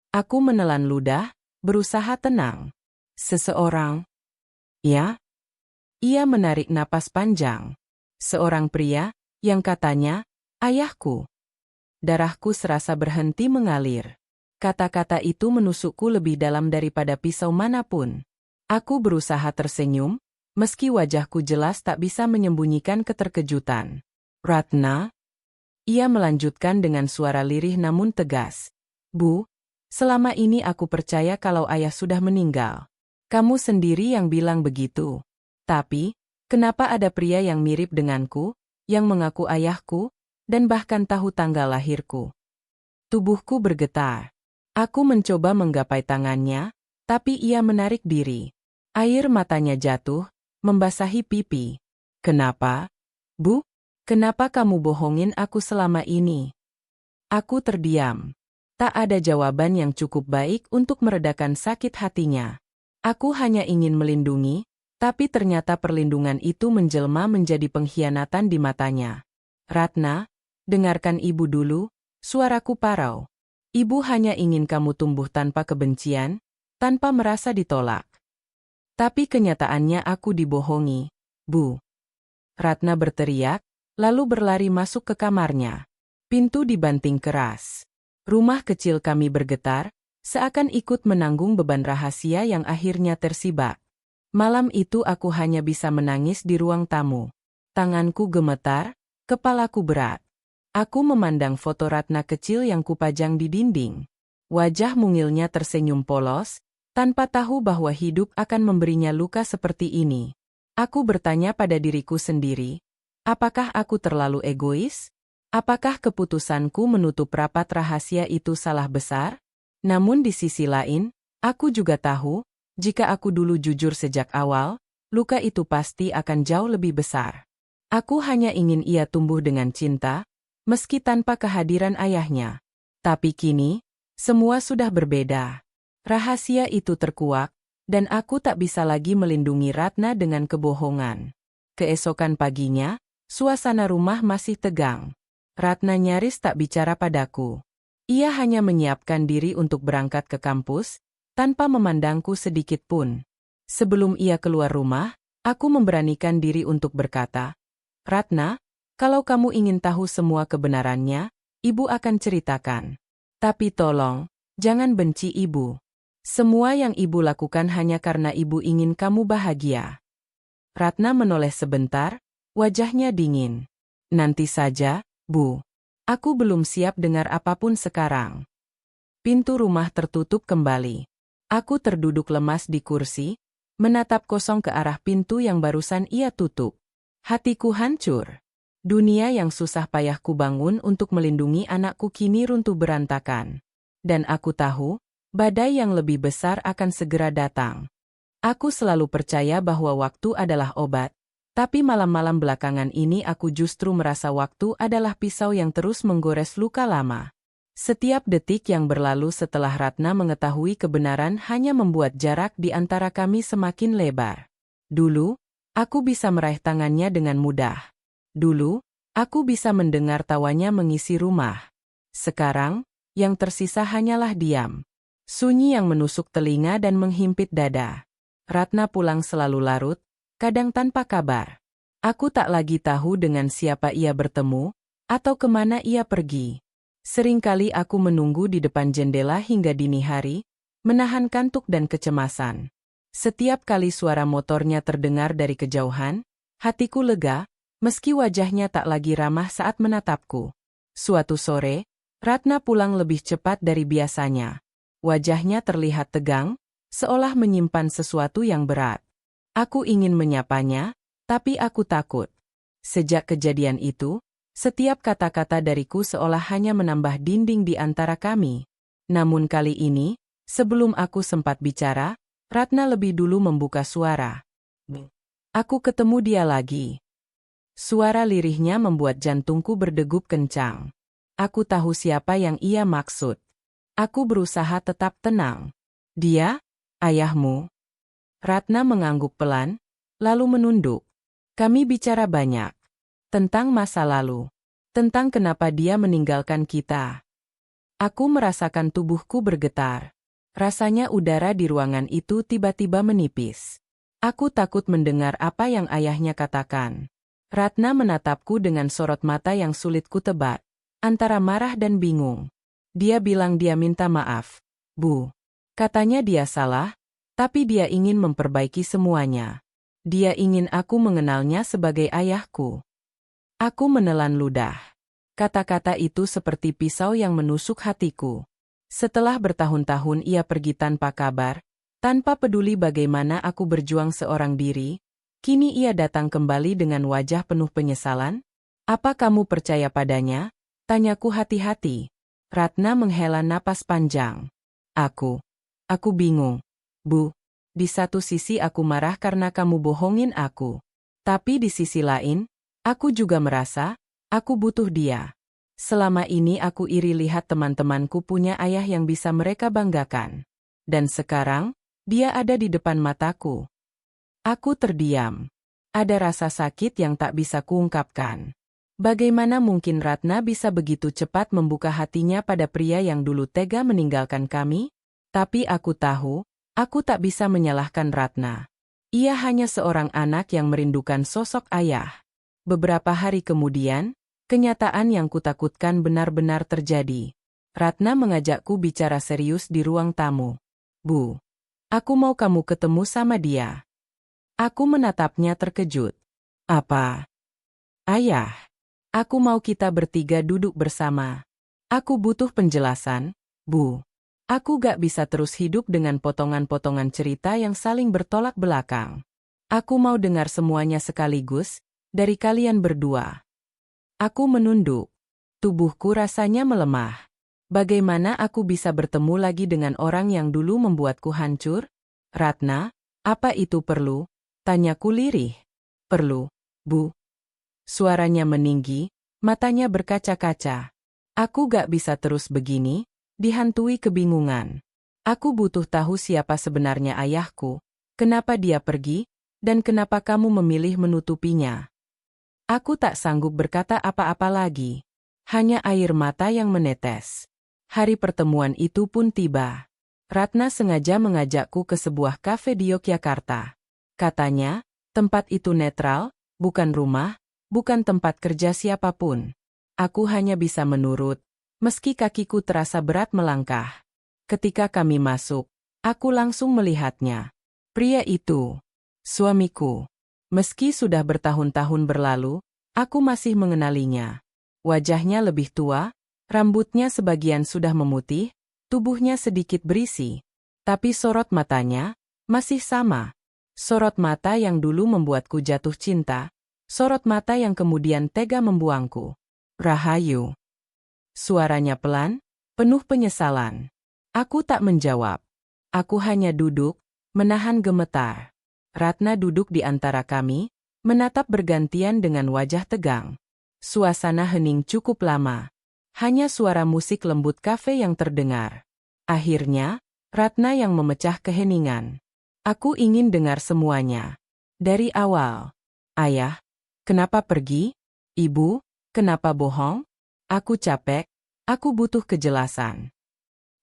Aku menelan ludah, berusaha tenang. "Seseorang?" "Ya?" Ia menarik napas panjang. "Seorang pria, yang katanya, ayahku." Darahku serasa berhenti mengalir. Kata-kata itu menusukku lebih dalam daripada pisau manapun. Aku berusaha tersenyum, meski wajahku jelas tak bisa menyembunyikan keterkejutan. "Ratna?" Ia melanjutkan dengan suara lirih namun tegas. "Bu, selama ini aku percaya kalau ayah sudah meninggal. Kamu sendiri yang bilang begitu. Tapi, kenapa ada pria yang mirip denganku, yang mengaku ayahku, dan bahkan tahu tanggal lahirku?" Tubuhku bergetar. Aku mencoba menggapai tangannya, tapi ia menarik diri. Air matanya jatuh, membasahi pipi. "Kenapa? Bu? Kenapa kamu bohongin aku selama ini?" Aku terdiam. Tak ada jawaban yang cukup baik untuk meredakan sakit hatinya. Aku hanya ingin melindungi, tapi ternyata perlindungan itu menjelma menjadi pengkhianatan di matanya. "Ratna, dengarkan ibu dulu," suaraku parau. "Ibu hanya ingin kamu tumbuh tanpa kebencian, tanpa merasa ditolak. Tapi kenyataannya aku dibohongi, Bu." Ratna berteriak, lalu berlari masuk ke kamarnya. Pintu dibanting keras. Rumah kecil kami bergetar, seakan ikut menanggung beban rahasia yang akhirnya tersibak. Malam itu aku hanya bisa menangis di ruang tamu. Tanganku gemetar, kepalaku berat. Aku memandang foto Ratna kecil yang kupajang di dinding. Wajah mungilnya tersenyum polos, tanpa tahu bahwa hidup akan memberinya luka seperti ini. Aku bertanya pada diriku sendiri, apakah aku terlalu egois? Apakah keputusanku menutup rapat rahasia itu salah besar? Namun di sisi lain, aku juga tahu, jika aku dulu jujur sejak awal, luka itu pasti akan jauh lebih besar. Aku hanya ingin ia tumbuh dengan cinta, meski tanpa kehadiran ayahnya. Tapi kini, semua sudah berbeda. Rahasia itu terkuak, dan aku tak bisa lagi melindungi Ratna dengan kebohongan. Keesokan paginya, suasana rumah masih tegang. Ratna nyaris tak bicara padaku. Ia hanya menyiapkan diri untuk berangkat ke kampus, tanpa memandangku sedikit pun. Sebelum ia keluar rumah, aku memberanikan diri untuk berkata, "Ratna, kalau kamu ingin tahu semua kebenarannya, ibu akan ceritakan. Tapi tolong, jangan benci ibu. Semua yang ibu lakukan hanya karena ibu ingin kamu bahagia." Ratna menoleh sebentar, wajahnya dingin. "Nanti saja, Bu. Aku belum siap dengar apapun sekarang." Pintu rumah tertutup kembali. Aku terduduk lemas di kursi, menatap kosong ke arah pintu yang barusan ia tutup. Hatiku hancur. Dunia yang susah payah kubangun untuk melindungi anakku kini runtuh berantakan. Dan aku tahu, badai yang lebih besar akan segera datang. Aku selalu percaya bahwa waktu adalah obat, tapi malam-malam belakangan ini aku justru merasa waktu adalah pisau yang terus menggores luka lama. Setiap detik yang berlalu setelah Ratna mengetahui kebenaran hanya membuat jarak di antara kami semakin lebar. Dulu, aku bisa meraih tangannya dengan mudah. Dulu, aku bisa mendengar tawanya mengisi rumah. Sekarang, yang tersisa hanyalah diam. Sunyi yang menusuk telinga dan menghimpit dada. Ratna pulang selalu larut, kadang tanpa kabar. Aku tak lagi tahu dengan siapa ia bertemu, atau kemana ia pergi. Seringkali aku menunggu di depan jendela hingga dini hari, menahan kantuk dan kecemasan. Setiap kali suara motornya terdengar dari kejauhan, hatiku lega, meski wajahnya tak lagi ramah saat menatapku. Suatu sore, Ratna pulang lebih cepat dari biasanya. Wajahnya terlihat tegang, seolah menyimpan sesuatu yang berat. Aku ingin menyapanya, tapi aku takut. Sejak kejadian itu, setiap kata-kata dariku seolah hanya menambah dinding di antara kami. Namun kali ini, sebelum aku sempat bicara, Ratna lebih dulu membuka suara. Aku ketemu dia lagi. Suara lirihnya membuat jantungku berdegup kencang. Aku tahu siapa yang ia maksud. Aku berusaha tetap tenang. Dia? Ayahmu? Ratna mengangguk pelan, lalu menunduk. Kami bicara banyak. Tentang masa lalu. Tentang kenapa dia meninggalkan kita. Aku merasakan tubuhku bergetar. Rasanya udara di ruangan itu tiba-tiba menipis. Aku takut mendengar apa yang ayahnya katakan. Ratna menatapku dengan sorot mata yang sulit kutebak, antara marah dan bingung. Dia bilang dia minta maaf. Bu. Katanya dia salah, tapi dia ingin memperbaiki semuanya. Dia ingin aku mengenalnya sebagai ayahku. Aku menelan ludah. Kata-kata itu seperti pisau yang menusuk hatiku. Setelah bertahun-tahun ia pergi tanpa kabar, tanpa peduli bagaimana aku berjuang seorang diri, kini ia datang kembali dengan wajah penuh penyesalan. Apa kamu percaya padanya? Tanyaku hati-hati. Ratna menghela napas panjang. Aku bingung. Bu, di satu sisi aku marah karena kamu bohongin aku. Tapi di sisi lain, aku juga merasa, aku butuh dia. Selama ini aku iri lihat teman-temanku punya ayah yang bisa mereka banggakan. Dan sekarang, dia ada di depan mataku. Aku terdiam. Ada rasa sakit yang tak bisa kuungkapkan. Bagaimana mungkin Ratna bisa begitu cepat membuka hatinya pada pria yang dulu tega meninggalkan kami? Tapi aku tahu, aku tak bisa menyalahkan Ratna. Ia hanya seorang anak yang merindukan sosok ayah. Beberapa hari kemudian, kenyataan yang kutakutkan benar-benar terjadi. Ratna mengajakku bicara serius di ruang tamu. Bu, aku mau kamu ketemu sama dia. Aku menatapnya terkejut. Apa? Ayah, aku mau kita bertiga duduk bersama. Aku butuh penjelasan, Bu. Aku gak bisa terus hidup dengan potongan-potongan cerita yang saling bertolak belakang. Aku mau dengar semuanya sekaligus, dari kalian berdua. Aku menunduk. Tubuhku rasanya melemah. Bagaimana aku bisa bertemu lagi dengan orang yang dulu membuatku hancur? Ratna, apa itu perlu? Tanyaku lirih. Perlu, Bu. Suaranya meninggi, matanya berkaca-kaca. Aku gak bisa terus begini, dihantui kebingungan. Aku butuh tahu siapa sebenarnya ayahku, kenapa dia pergi, dan kenapa kamu memilih menutupinya. Aku tak sanggup berkata apa-apa lagi. Hanya air mata yang menetes. Hari pertemuan itu pun tiba. Ratna sengaja mengajakku ke sebuah kafe di Yogyakarta. Katanya, tempat itu netral, bukan rumah, bukan tempat kerja siapapun. Aku hanya bisa menurut, meski kakiku terasa berat melangkah. Ketika kami masuk, aku langsung melihatnya. Pria itu, suamiku. Meski sudah bertahun-tahun berlalu, aku masih mengenalinya. Wajahnya lebih tua, rambutnya sebagian sudah memutih, tubuhnya sedikit berisi. Tapi sorot matanya masih sama. Sorot mata yang dulu membuatku jatuh cinta, sorot mata yang kemudian tega membuangku. Rahayu. Suaranya pelan, penuh penyesalan. Aku tak menjawab. Aku hanya duduk, menahan gemetar. Ratna duduk di antara kami, menatap bergantian dengan wajah tegang. Suasana hening cukup lama. Hanya suara musik lembut kafe yang terdengar. Akhirnya, Ratna yang memecah keheningan. Aku ingin dengar semuanya. Dari awal. Ayah, kenapa pergi? Ibu, kenapa bohong? Aku capek, aku butuh kejelasan.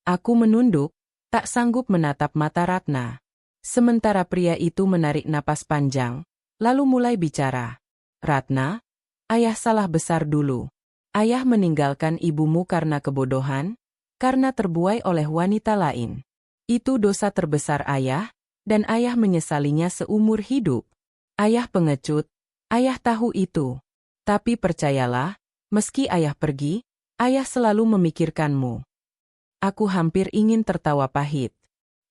Aku menunduk, tak sanggup menatap mata Ratna. Sementara pria itu menarik napas panjang, lalu mulai bicara. Ratna, ayah salah besar dulu. Ayah meninggalkan ibumu karena kebodohan, karena terbuai oleh wanita lain. Itu dosa terbesar ayah, dan ayah menyesalinya seumur hidup. Ayah pengecut, ayah tahu itu. Tapi percayalah, meski ayah pergi, ayah selalu memikirkanmu. Aku hampir ingin tertawa pahit.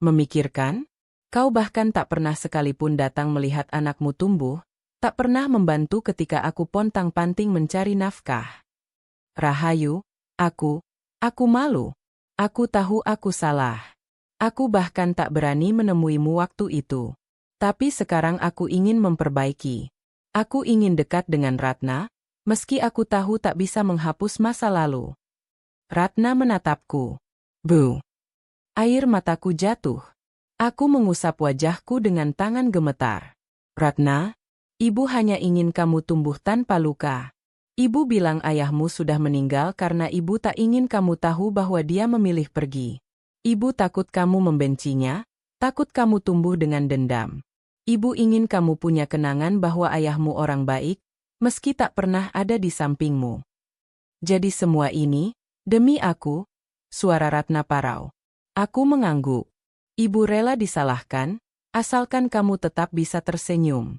Memikirkan? Kau bahkan tak pernah sekalipun datang melihat anakmu tumbuh, tak pernah membantu ketika aku pontang-panting mencari nafkah. Rahayu, aku malu. Aku tahu aku salah. Aku bahkan tak berani menemuimu waktu itu. Tapi sekarang aku ingin memperbaiki. Aku ingin dekat dengan Ratna, meski aku tahu tak bisa menghapus masa lalu. Ratna menatapku. Bu. Air mataku jatuh. Aku mengusap wajahku dengan tangan gemetar. Ratna, ibu hanya ingin kamu tumbuh tanpa luka. Ibu bilang ayahmu sudah meninggal karena ibu tak ingin kamu tahu bahwa dia memilih pergi. Ibu takut kamu membencinya, takut kamu tumbuh dengan dendam. Ibu ingin kamu punya kenangan bahwa ayahmu orang baik, meski tak pernah ada di sampingmu. Jadi semua ini, demi aku, suara Ratna parau. Aku mengangguk. Ibu rela disalahkan, asalkan kamu tetap bisa tersenyum.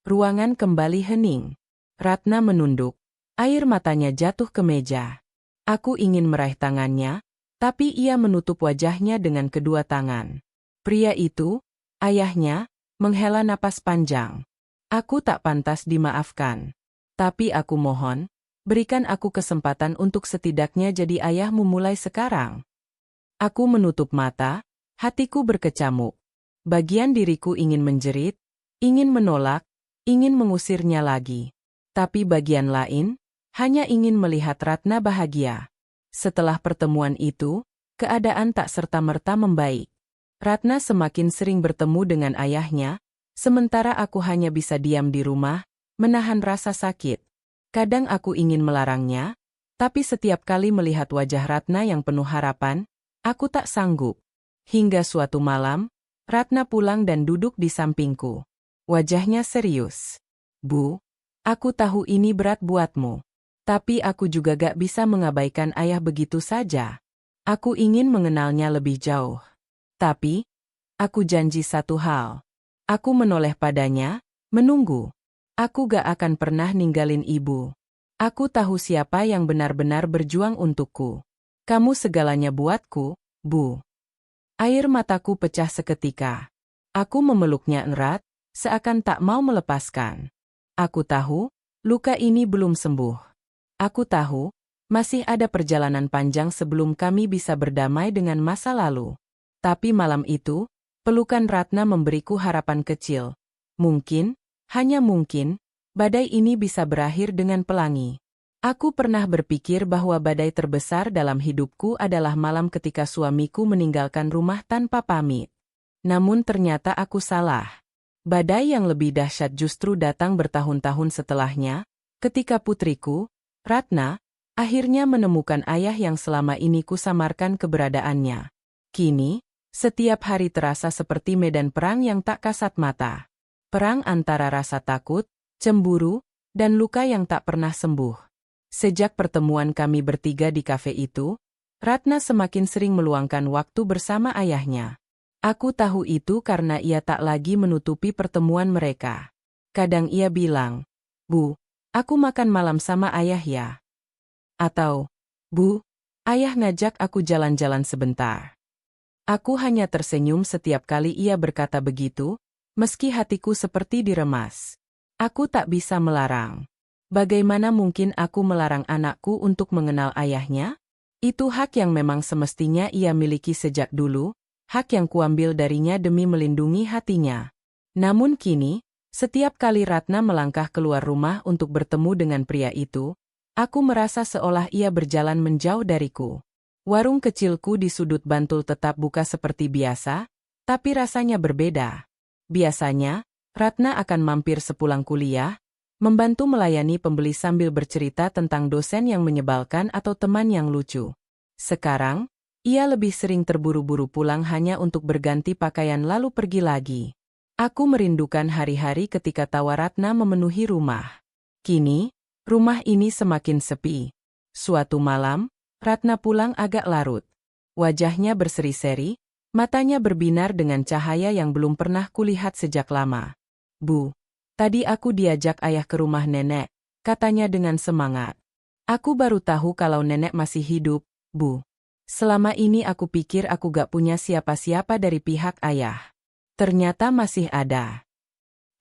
Ruangan kembali hening. Ratna menunduk. Air matanya jatuh ke meja. Aku ingin meraih tangannya, tapi ia menutup wajahnya dengan kedua tangan. Pria itu, ayahnya, menghela napas panjang. Aku tak pantas dimaafkan. Tapi aku mohon, berikan aku kesempatan untuk setidaknya jadi ayahmu mulai sekarang. Aku menutup mata, hatiku berkecamuk. Bagian diriku ingin menjerit, ingin menolak, ingin mengusirnya lagi. Tapi bagian lain, hanya ingin melihat Ratna bahagia. Setelah pertemuan itu, keadaan tak serta-merta membaik. Ratna semakin sering bertemu dengan ayahnya, sementara aku hanya bisa diam di rumah, menahan rasa sakit. Kadang aku ingin melarangnya, tapi setiap kali melihat wajah Ratna yang penuh harapan, aku tak sanggup. Hingga suatu malam, Ratna pulang dan duduk di sampingku. Wajahnya serius. Bu, aku tahu ini berat buatmu. Tapi aku juga gak bisa mengabaikan ayah begitu saja. Aku ingin mengenalnya lebih jauh. Tapi, aku janji satu hal. Aku menoleh padanya, menunggu. Aku gak akan pernah ninggalin ibu. Aku tahu siapa yang benar-benar berjuang untukku. Kamu segalanya buatku, Bu. Air mataku pecah seketika. Aku memeluknya erat, seakan tak mau melepaskan. Aku tahu, luka ini belum sembuh. Aku tahu, masih ada perjalanan panjang sebelum kami bisa berdamai dengan masa lalu. Tapi malam itu, pelukan Ratna memberiku harapan kecil. Mungkin, hanya mungkin, badai ini bisa berakhir dengan pelangi. Aku pernah berpikir bahwa badai terbesar dalam hidupku adalah malam ketika suamiku meninggalkan rumah tanpa pamit. Namun ternyata aku salah. Badai yang lebih dahsyat justru datang bertahun-tahun setelahnya, ketika putriku, Ratna, akhirnya menemukan ayah yang selama ini kusamarkan keberadaannya. Kini, setiap hari terasa seperti medan perang yang tak kasat mata. Perang antara rasa takut, cemburu, dan luka yang tak pernah sembuh. Sejak pertemuan kami bertiga di kafe itu, Ratna semakin sering meluangkan waktu bersama ayahnya. Aku tahu itu karena ia tak lagi menutupi pertemuan mereka. Kadang ia bilang, Bu, aku makan malam sama ayah ya. Atau, Bu, ayah ngajak aku jalan-jalan sebentar. Aku hanya tersenyum setiap kali ia berkata begitu, meski hatiku seperti diremas. Aku tak bisa melarang. Bagaimana mungkin aku melarang anakku untuk mengenal ayahnya? Itu hak yang memang semestinya ia miliki sejak dulu, hak yang kuambil darinya demi melindungi hatinya. Namun kini, setiap kali Ratna melangkah keluar rumah untuk bertemu dengan pria itu, aku merasa seolah ia berjalan menjauh dariku. Warung kecilku di sudut Bantul tetap buka seperti biasa, tapi rasanya berbeda. Biasanya, Ratna akan mampir sepulang kuliah, membantu melayani pembeli sambil bercerita tentang dosen yang menyebalkan atau teman yang lucu. Sekarang, ia lebih sering terburu-buru pulang hanya untuk berganti pakaian lalu pergi lagi. Aku merindukan hari-hari ketika tawa Ratna memenuhi rumah. Kini, rumah ini semakin sepi. Suatu malam, Ratna pulang agak larut. Wajahnya berseri-seri, Matanya berbinar dengan cahaya yang belum pernah kulihat sejak lama. Bu, tadi aku diajak ayah ke rumah nenek, katanya dengan semangat. Aku baru tahu kalau nenek masih hidup, Bu. Selama ini aku pikir aku gak punya siapa-siapa dari pihak ayah. Ternyata masih ada.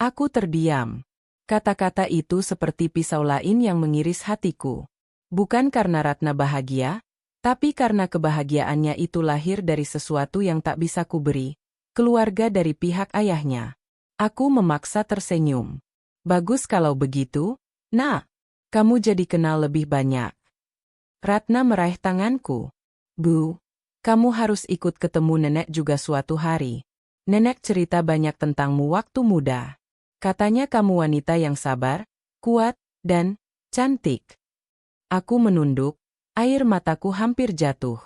Aku terdiam. Kata-kata itu seperti pisau lain yang mengiris hatiku. Bukan karena Ratna bahagia, tapi karena kebahagiaannya itu lahir dari sesuatu yang tak bisa kuberi, keluarga dari pihak ayahnya. Aku memaksa tersenyum. Bagus kalau begitu, Nak. Kamu jadi kenal lebih banyak. Ratna meraih tanganku. Bu, kamu harus ikut ketemu nenek juga suatu hari. Nenek cerita banyak tentangmu waktu muda. Katanya kamu wanita yang sabar, kuat, dan cantik. Aku menunduk, air mataku hampir jatuh.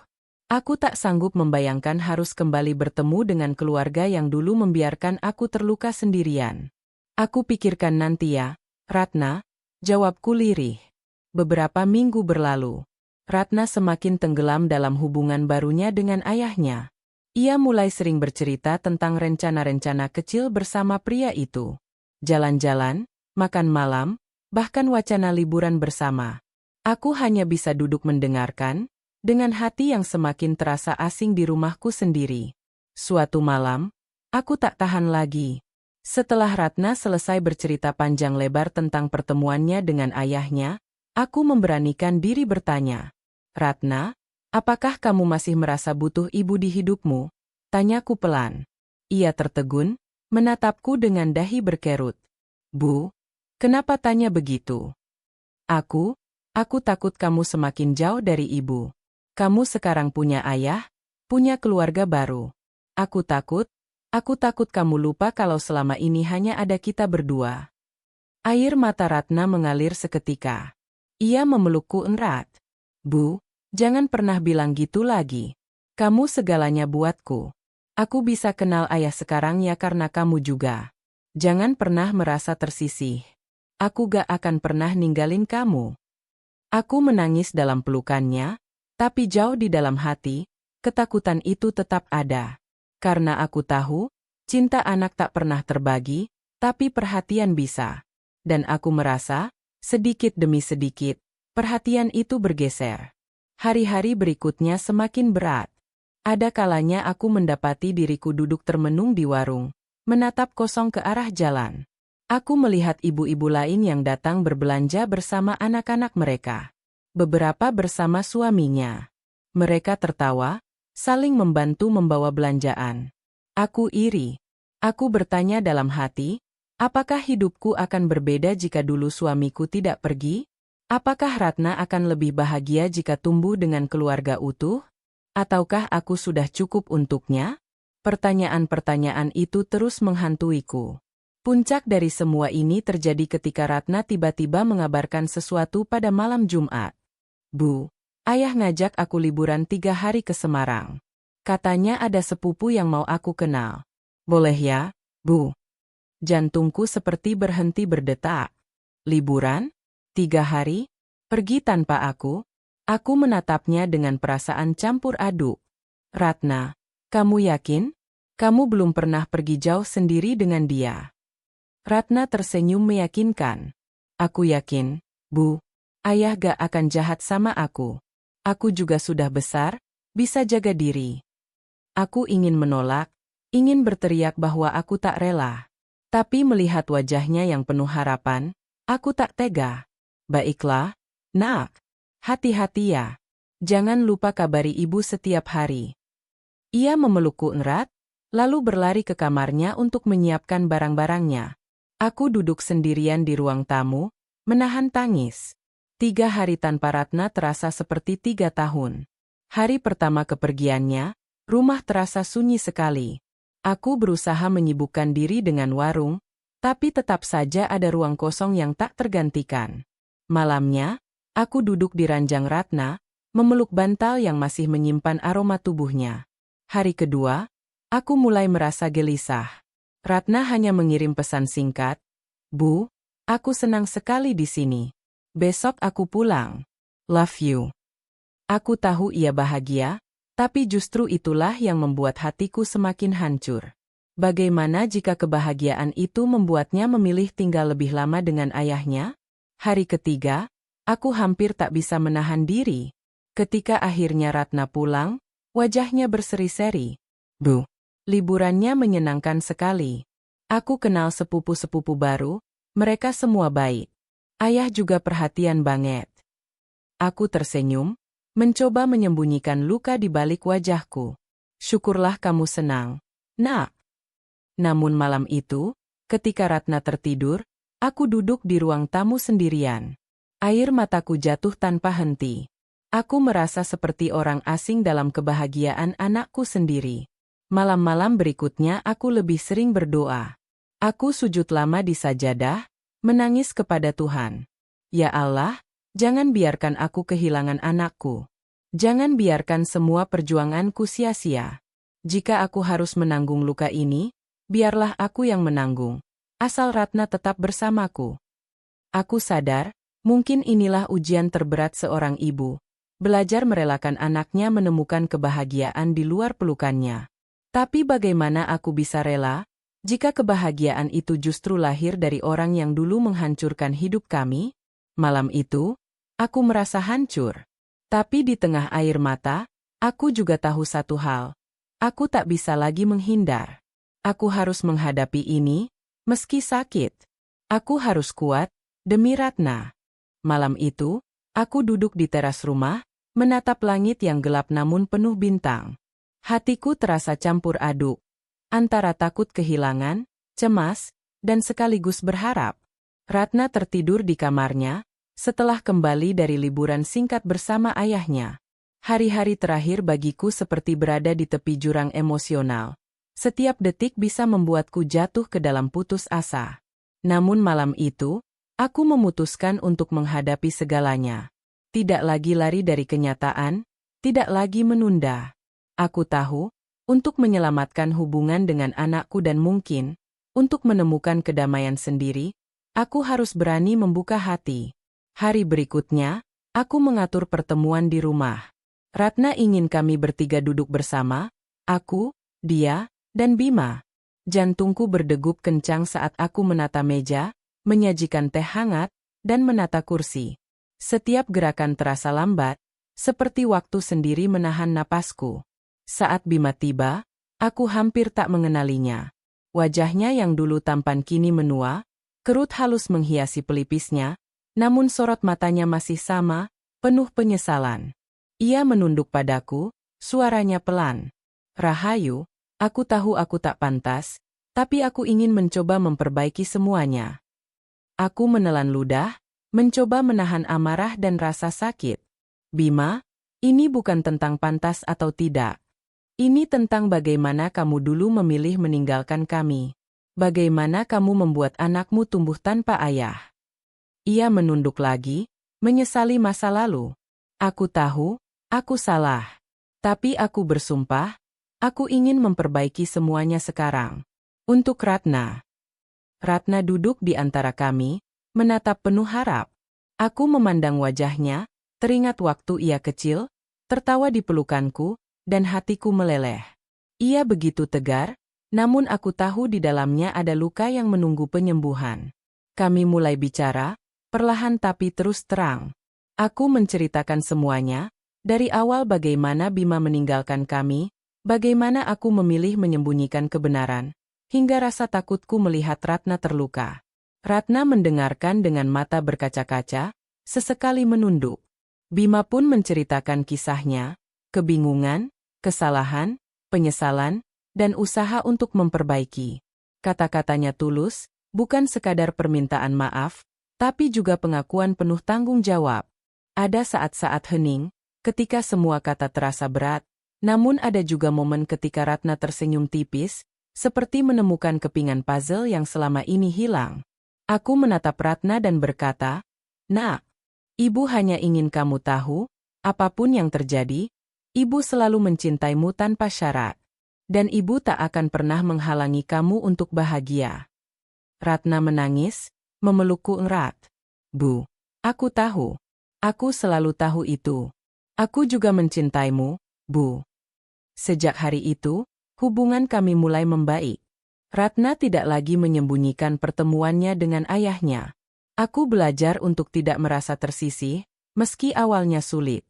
Aku tak sanggup membayangkan harus kembali bertemu dengan keluarga yang dulu membiarkan aku terluka sendirian. Aku pikirkan nanti ya, Ratna, jawabku lirih. Beberapa minggu berlalu. Ratna semakin tenggelam dalam hubungan barunya dengan ayahnya. Ia mulai sering bercerita tentang rencana-rencana kecil bersama pria itu. Jalan-jalan, makan malam, bahkan wacana liburan bersama. Aku hanya bisa duduk mendengarkan, dengan hati yang semakin terasa asing di rumahku sendiri. Suatu malam, aku tak tahan lagi. Setelah Ratna selesai bercerita panjang lebar tentang pertemuannya dengan ayahnya, aku memberanikan diri bertanya. Ratna, apakah kamu masih merasa butuh ibu di hidupmu? Tanyaku pelan. Ia tertegun, menatapku dengan dahi berkerut. Bu, kenapa tanya begitu? Aku takut kamu semakin jauh dari ibu. Kamu sekarang punya ayah, punya keluarga baru. Aku takut kamu lupa kalau selama ini hanya ada kita berdua. Air mata Ratna mengalir seketika. Ia memelukku erat. Bu, jangan pernah bilang gitu lagi. Kamu segalanya buatku. Aku bisa kenal ayah sekarang ya karena kamu juga. Jangan pernah merasa tersisih. Aku gak akan pernah ninggalin kamu. Aku menangis dalam pelukannya, tapi jauh di dalam hati, ketakutan itu tetap ada. Karena aku tahu, cinta anak tak pernah terbagi, tapi perhatian bisa. Dan aku merasa, sedikit demi sedikit, perhatian itu bergeser. Hari-hari berikutnya semakin berat. Ada kalanya aku mendapati diriku duduk termenung di warung, menatap kosong ke arah jalan. Aku melihat ibu-ibu lain yang datang berbelanja bersama anak-anak mereka. Beberapa bersama suaminya. Mereka tertawa, saling membantu membawa belanjaan. Aku iri. Aku bertanya dalam hati, apakah hidupku akan berbeda jika dulu suamiku tidak pergi? Apakah Ratna akan lebih bahagia jika tumbuh dengan keluarga utuh? Ataukah aku sudah cukup untuknya? Pertanyaan-pertanyaan itu terus menghantuiku. Puncak dari semua ini terjadi ketika Ratna tiba-tiba mengabarkan sesuatu pada malam Jumat. Bu, ayah ngajak aku liburan 3 hari ke Semarang. Katanya ada sepupu yang mau aku kenal. Boleh ya, Bu? Jantungku seperti berhenti berdetak. Liburan? 3 hari? Pergi tanpa aku? Aku menatapnya dengan perasaan campur aduk. Ratna, kamu yakin? Kamu belum pernah pergi jauh sendiri dengan dia. Ratna tersenyum meyakinkan. Aku yakin, Bu. Ayah gak akan jahat sama aku. Aku juga sudah besar, bisa jaga diri. Aku ingin menolak, ingin berteriak bahwa aku tak rela. Tapi melihat wajahnya yang penuh harapan, aku tak tega. Baiklah, Nak. Hati-hati ya. Jangan lupa kabari ibu setiap hari. Ia memelukku erat, lalu berlari ke kamarnya untuk menyiapkan barang-barangnya. Aku duduk sendirian di ruang tamu, menahan tangis. 3 hari tanpa Ratna terasa seperti 3 tahun. Hari pertama kepergiannya, rumah terasa sunyi sekali. Aku berusaha menyibukkan diri dengan warung, tapi tetap saja ada ruang kosong yang tak tergantikan. Malamnya, aku duduk di ranjang Ratna, memeluk bantal yang masih menyimpan aroma tubuhnya. Hari kedua, aku mulai merasa gelisah. Ratna hanya mengirim pesan singkat, Bu, aku senang sekali di sini. Besok aku pulang. Love you. Aku tahu ia bahagia, Tapi justru itulah yang membuat hatiku semakin hancur. Bagaimana jika kebahagiaan itu membuatnya memilih tinggal lebih lama dengan ayahnya? Hari ketiga, aku hampir tak bisa menahan diri. Ketika akhirnya Ratna pulang, wajahnya berseri-seri. Bu, liburannya menyenangkan sekali. Aku kenal sepupu-sepupu baru, mereka semua baik. Ayah juga perhatian banget. Aku tersenyum, mencoba menyembunyikan luka di balik wajahku. Syukurlah kamu senang, Nak. Namun malam itu, ketika Ratna tertidur, aku duduk di ruang tamu sendirian. Air mataku jatuh tanpa henti. Aku merasa seperti orang asing dalam kebahagiaan anakku sendiri. Malam-malam berikutnya aku lebih sering berdoa. Aku sujud lama di sajadah, menangis kepada Tuhan. Ya Allah, jangan biarkan aku kehilangan anakku. Jangan biarkan semua perjuanganku sia-sia. Jika aku harus menanggung luka ini, biarlah aku yang menanggung. Asal Ratna tetap bersamaku. Aku sadar, mungkin inilah ujian terberat seorang ibu. Belajar merelakan anaknya menemukan kebahagiaan di luar pelukannya. Tapi bagaimana aku bisa rela, jika kebahagiaan itu justru lahir dari orang yang dulu menghancurkan hidup kami? Malam itu, aku merasa hancur. Tapi di tengah air mata, aku juga tahu satu hal. Aku tak bisa lagi menghindar. Aku harus menghadapi ini, meski sakit. Aku harus kuat, demi Ratna. Malam itu, aku duduk di teras rumah, menatap langit yang gelap namun penuh bintang. Hatiku terasa campur aduk, antara takut kehilangan, cemas, dan sekaligus berharap. Ratna tertidur di kamarnya, setelah kembali dari liburan singkat bersama ayahnya. Hari-hari terakhir bagiku seperti berada di tepi jurang emosional. Setiap detik bisa membuatku jatuh ke dalam putus asa. Namun malam itu, aku memutuskan untuk menghadapi segalanya. Tidak lagi lari dari kenyataan, tidak lagi menunda. Aku tahu, untuk menyelamatkan hubungan dengan anakku dan mungkin, untuk menemukan kedamaian sendiri, aku harus berani membuka hati. Hari berikutnya, aku mengatur pertemuan di rumah. Ratna ingin kami bertiga duduk bersama, aku, dia, dan Bima. Jantungku berdegup kencang saat aku menata meja, menyajikan teh hangat, dan menata kursi. Setiap gerakan terasa lambat, seperti waktu sendiri menahan napasku. Saat Bima tiba, aku hampir tak mengenalinya. Wajahnya yang dulu tampan kini menua, kerut halus menghiasi pelipisnya, namun sorot matanya masih sama, penuh penyesalan. Ia menunduk padaku, suaranya pelan. Rahayu, aku tahu aku tak pantas, tapi aku ingin mencoba memperbaiki semuanya. Aku menelan ludah, mencoba menahan amarah dan rasa sakit. Bima, ini bukan tentang pantas atau tidak. Ini tentang bagaimana kamu dulu memilih meninggalkan kami. Bagaimana kamu membuat anakmu tumbuh tanpa ayah. Ia menunduk lagi, menyesali masa lalu. Aku tahu, aku salah. Tapi aku bersumpah, aku ingin memperbaiki semuanya sekarang. Untuk Ratna. Ratna duduk di antara kami, menatap penuh harap. Aku memandang wajahnya, teringat waktu ia kecil, tertawa di pelukanku, dan hatiku meleleh. Ia begitu tegar, namun aku tahu di dalamnya ada luka yang menunggu penyembuhan. Kami mulai bicara, perlahan tapi terus terang. Aku menceritakan semuanya, dari awal bagaimana Bima meninggalkan kami, bagaimana aku memilih menyembunyikan kebenaran, hingga rasa takutku melihat Ratna terluka. Ratna mendengarkan dengan mata berkaca-kaca, sesekali menunduk. Bima pun menceritakan kisahnya, kebingungan, kesalahan, penyesalan, dan usaha untuk memperbaiki. Kata-katanya tulus, bukan sekadar permintaan maaf, tapi juga pengakuan penuh tanggung jawab. Ada saat-saat hening, ketika semua kata terasa berat, namun ada juga momen ketika Ratna tersenyum tipis, seperti menemukan kepingan puzzle yang selama ini hilang. Aku menatap Ratna dan berkata, "Nak, Ibu hanya ingin kamu tahu, apapun yang terjadi, Ibu selalu mencintaimu tanpa syarat. Dan Ibu tak akan pernah menghalangi kamu untuk bahagia." Ratna menangis, memelukku erat. "Bu, aku tahu. Aku selalu tahu itu. Aku juga mencintaimu, Bu." Sejak hari itu, hubungan kami mulai membaik. Ratna tidak lagi menyembunyikan pertemuannya dengan ayahnya. Aku belajar untuk tidak merasa tersisih, meski awalnya sulit.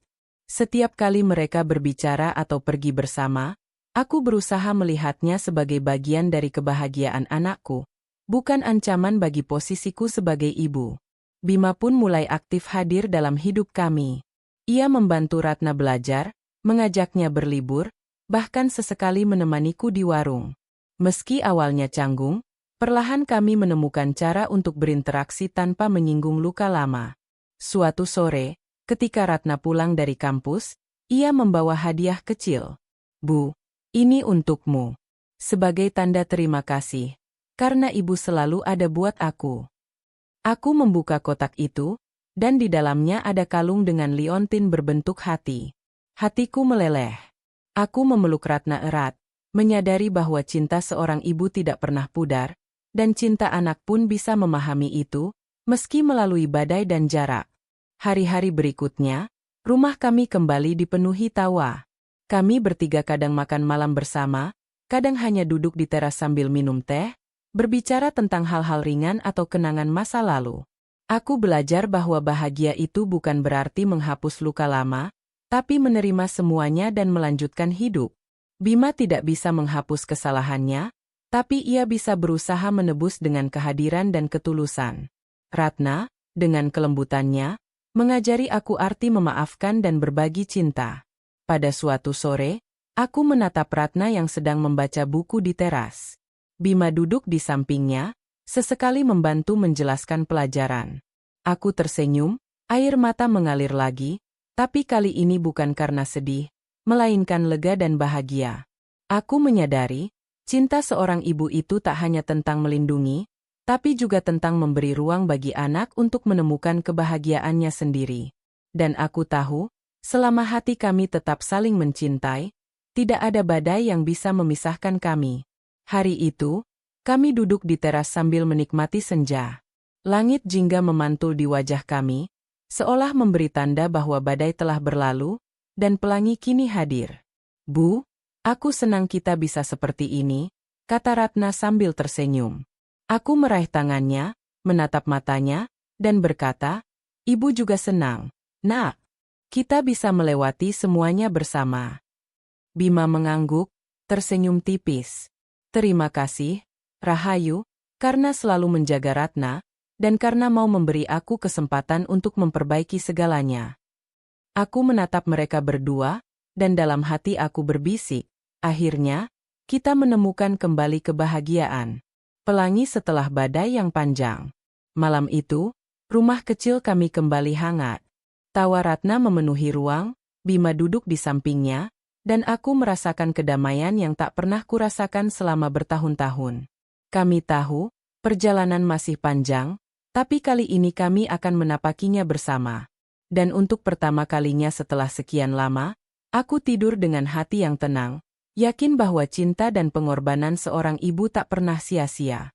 Setiap kali mereka berbicara atau pergi bersama, aku berusaha melihatnya sebagai bagian dari kebahagiaan anakku, bukan ancaman bagi posisiku sebagai ibu. Bima pun mulai aktif hadir dalam hidup kami. Ia membantu Ratna belajar, mengajaknya berlibur, bahkan sesekali menemaniku di warung. Meski awalnya canggung, perlahan kami menemukan cara untuk berinteraksi tanpa menyinggung luka lama. Suatu sore, ketika Ratna pulang dari kampus, ia membawa hadiah kecil. "Bu, ini untukmu. Sebagai tanda terima kasih, karena ibu selalu ada buat aku." Aku membuka kotak itu, dan di dalamnya ada kalung dengan liontin berbentuk hati. Hatiku meleleh. Aku memeluk Ratna erat, menyadari bahwa cinta seorang ibu tidak pernah pudar, dan cinta anak pun bisa memahami itu, meski melalui badai dan jarak. Hari-hari berikutnya, rumah kami kembali dipenuhi tawa. Kami bertiga kadang makan malam bersama, kadang hanya duduk di teras sambil minum teh, berbicara tentang hal-hal ringan atau kenangan masa lalu. Aku belajar bahwa bahagia itu bukan berarti menghapus luka lama, tapi menerima semuanya dan melanjutkan hidup. Bima tidak bisa menghapus kesalahannya, tapi ia bisa berusaha menebus dengan kehadiran dan ketulusan. Ratna, dengan kelembutannya, mengajari aku arti memaafkan dan berbagi cinta. Pada suatu sore, aku menatap Ratna yang sedang membaca buku di teras. Bima duduk di sampingnya, sesekali membantu menjelaskan pelajaran. Aku tersenyum, air mata mengalir lagi, tapi kali ini bukan karena sedih, melainkan lega dan bahagia. Aku menyadari, cinta seorang ibu itu tak hanya tentang melindungi, tapi juga tentang memberi ruang bagi anak untuk menemukan kebahagiaannya sendiri. Dan aku tahu, selama hati kami tetap saling mencintai, tidak ada badai yang bisa memisahkan kami. Hari itu, kami duduk di teras sambil menikmati senja. Langit jingga memantul di wajah kami, seolah memberi tanda bahwa badai telah berlalu, dan pelangi kini hadir. "Bu, aku senang kita bisa seperti ini," kata Ratna sambil tersenyum. Aku meraih tangannya, menatap matanya, dan berkata, "Ibu juga senang, Nak. Kita bisa melewati semuanya bersama." Bima mengangguk, tersenyum tipis. "Terima kasih, Rahayu, karena selalu menjaga Ratna, dan karena mau memberi aku kesempatan untuk memperbaiki segalanya." Aku menatap mereka berdua, dan dalam hati aku berbisik, akhirnya, kita menemukan kembali kebahagiaan. Pelangi setelah badai yang panjang. Malam itu, rumah kecil kami kembali hangat. Tawa Ratna memenuhi ruang, Bima duduk di sampingnya, dan aku merasakan kedamaian yang tak pernah kurasakan selama bertahun-tahun. Kami tahu, perjalanan masih panjang, tapi kali ini kami akan menapakinya bersama. Dan untuk pertama kalinya setelah sekian lama, aku tidur dengan hati yang tenang, yakin bahwa cinta dan pengorbanan seorang ibu tak pernah sia-sia.